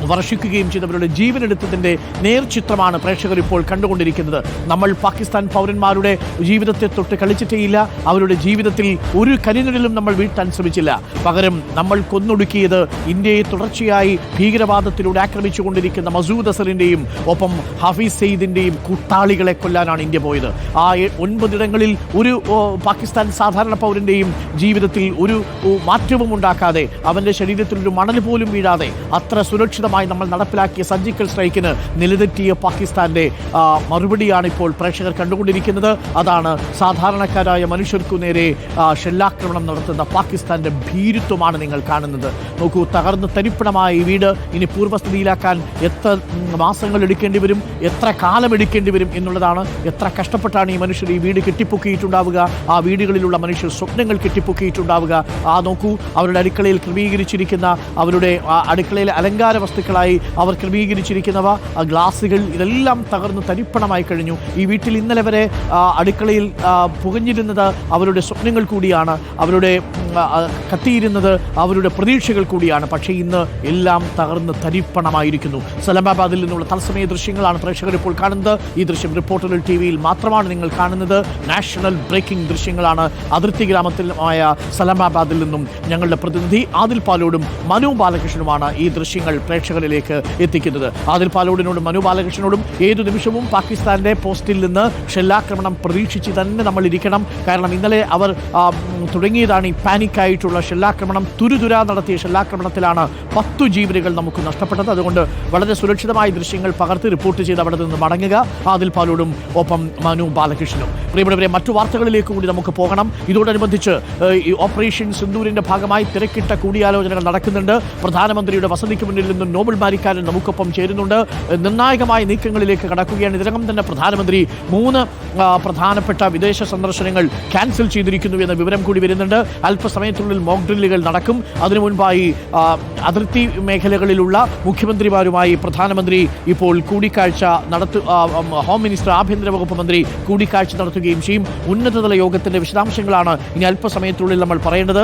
വർഷിക്കുകയും ചെയ്തവരുടെ ജീവനെടുത്തതിൻ്റെ നേർചിത്രമാണ് പ്രേക്ഷകർ ഇപ്പോൾ കണ്ടുകൊണ്ടിരിക്കുന്നത്. നമ്മൾ പാകിസ്ഥാൻ പൗരന്മാരുടെ ജീവിതത്തെ തൊട്ട് കളിച്ചിട്ടേയില്ല. അവരുടെ ജീവിതത്തിൽ ഒരു കരിനിഴലും നമ്മൾ വീഴ്ത്താൻ ശ്രമിച്ചില്ല. പകരം നമ്മൾ കൊന്നൊടുക്കിയത് ഇന്ത്യയെ തുടർച്ചയായി ഭീകരവാദത്തിലൂടെ ആക്രമിച്ചുകൊണ്ടിരിക്കുന്ന മസൂദ് അസറിൻ്റെയും ഒപ്പം ഹഫീസ് സെയ്ദിൻ്റെയും കൂട്ടാളികളെ കൊല്ലാനാണ് ഇന്ത്യ പോയത്. ആ 9 ഇടങ്ങളിൽ ഒരു പാകിസ്ഥാൻ സാധാരണ പൗരൻ്റെയും ജീവിതത്തിൽ ഒരു മാറ്റവും ഉണ്ടാക്കാതെ, അവൻ്റെ ശരീരത്തിൽ ഒരു മണൽ പോലും വീഴാതെ അത്ര സുരക്ഷിതമായി നമ്മൾ നടപ്പിലാക്കിയ സർജിക്കൽ സ്ട്രൈക്കിന് നിലതെറ്റിയ പാകിസ്ഥാന്റെ മറുപടിയാണ് ഇപ്പോൾ പ്രേക്ഷകർ കണ്ടുകൊണ്ടിരിക്കുന്നത്. അതാണ് സാധാരണക്കാരായ മനുഷ്യർക്കു നേരെ ഷെല്ലാക്രമണം നടത്തുന്ന പാകിസ്ഥാന്റെ ഭീരുത്വമാണ് നിങ്ങൾ കാണുന്നത്. നോക്കൂ, തകർന്ന് തരിപ്പണമായ ഈ വീട് ഇനി പൂർവ്വസ്ഥിതിയിലാക്കാൻ എത്ര മാസങ്ങൾ എടുക്കേണ്ടി വരും, എത്ര കാലം എടുക്കേണ്ടി വരും എന്നുള്ളതാണ്. എത്ര കഷ്ടപ്പെട്ടാണ് ഈ മനുഷ്യർ ഈ വീട് കെട്ടിപ്പൊക്കിയിട്ടുണ്ടാവുക, ആ വീടുകളിലുള്ള മനുഷ്യർ സ്വപ്നങ്ങൾ കെട്ടിപ്പൊക്കിയിട്ടുണ്ടാവുക. നോക്കൂ, അവരുടെ അടുക്കളയിൽ ക്രമീകരിച്ചിരിക്കുന്ന അവരുടെ അടുക്കളയിലെ അലങ്കാര വസ്തു വസ്തുക്കളായി അവർ ക്രമീകരിച്ചിരിക്കുന്നവ, ഗ്ലാസുകൾ, ഇതെല്ലാം തകർന്ന് തരിപ്പണമായി കഴിഞ്ഞു. ഈ വീട്ടിൽ ഇന്നലെ വരെ അടുക്കളയിൽ പുകഞ്ഞിരുന്നത് അവരുടെ സ്വപ്നങ്ങൾ കൂടിയാണ്, അവരുടെ കത്തിയിരുന്നത് അവരുടെ പ്രതീക്ഷകൾ കൂടിയാണ്. പക്ഷേ ഇന്ന് എല്ലാം തകർന്ന് തരിപ്പണമായിരിക്കുന്നു. സലാമാബാദിൽ നിന്നുള്ള തത്സമയ ദൃശ്യങ്ങളാണ് പ്രേക്ഷകർ ഇപ്പോൾ കാണുന്നത്. ഈ ദൃശ്യം റിപ്പോർട്ടറുകൾ ടിവിയിൽ മാത്രമാണ് നിങ്ങൾ കാണുന്നത്. നാഷണൽ ബ്രേക്കിംഗ് ദൃശ്യങ്ങളാണ്. അതിർത്തി ഗ്രാമത്തിലുമായ സലാമാബാദിൽ നിന്നും ഞങ്ങളുടെ പ്രതിനിധി ആദിൽ പാലോടും മനു ബാലകൃഷ്ണനുമാണ് ഈ ദൃശ്യങ്ങൾ പ്രേക്ഷകരിലേക്ക് എത്തിക്കുന്നത്. ആദിൽ പാലോടിനോടും മനു ബാലകൃഷ്ണനോടും ഏതു നിമിഷവും പാകിസ്ഥാന്റെ പോസ്റ്റിൽ നിന്ന് ഷെല്ലാക്രമണം പ്രതീക്ഷിച്ച് തന്നെ നമ്മൾ ഇരിക്കണം. കാരണം ഇന്നലെ അവർ തുടങ്ങിയതാണ് ഈ പാനിക്കായിട്ടുള്ള ഷെല്ലാക്രമണം. തുരുതുരാ നടത്തിയ ഷെല്ലാക്രമണത്തിലാണ് 10 ജീവനുകൾ നമുക്ക് നഷ്ടപ്പെട്ടത്. അതുകൊണ്ട് വളരെ സുരക്ഷിതമായ ദൃശ്യങ്ങൾ പകർത്തി റിപ്പോർട്ട് ചെയ്ത് അവിടെ നിന്ന് മടങ്ങുക. ആദിൽ പാലോടും ഒപ്പം മനു ബാലകൃഷ്ണനും. പ്രിയപ്പെട്ടവരെ, മറ്റു വാർത്തകളിലേക്ക് കൂടി നമുക്ക് പോകണം. ഇതോടനുബന്ധിച്ച് ഈ ഓപ്പറേഷൻ സിന്ദൂരിന്റെ ഭാഗമായി തിരക്കിട്ട കൂടിയാലോചനകൾ നടക്കുന്നുണ്ട്. പ്രധാനമന്ത്രിയുടെ വസതിക്ക് മുന്നിൽ നിന്നും നോബൽ മാരിക്കാരൻ നമുക്കൊപ്പം ചേരുന്നുണ്ട്. നിർണായകമായ നീക്കങ്ങളിലേക്ക് കടക്കുകയാണ്. ഇതിനകം തന്നെ പ്രധാനമന്ത്രി 3 പ്രധാനപ്പെട്ട വിദേശ സന്ദർശനങ്ങൾ ക്യാൻസൽ ചെയ്തിരിക്കുന്നു എന്ന വിവരം കൂടി വരുന്നുണ്ട്. അല്പസമയത്തിനുള്ളിൽ മോക്ക് ഡ്രില്ലുകൾ നടക്കും. അതിനു മുൻപായി അതിർത്തി മേഖലകളിലുള്ള മുഖ്യമന്ത്രിമാരുമായി പ്രധാനമന്ത്രി ഇപ്പോൾ കൂടിക്കാഴ്ച ഹോം മിനിസ്റ്റർ, ആഭ്യന്തര വകുപ്പ് മന്ത്രി കൂടിക്കാഴ്ച നടത്തുകയും ചെയ്യും. ഉന്നതതല യോഗത്തിന്റെ വിശദാംശങ്ങളാണ് ഇനി അല്പസമയത്തിനുള്ളിൽ നമ്മൾ പറയേണ്ടത്.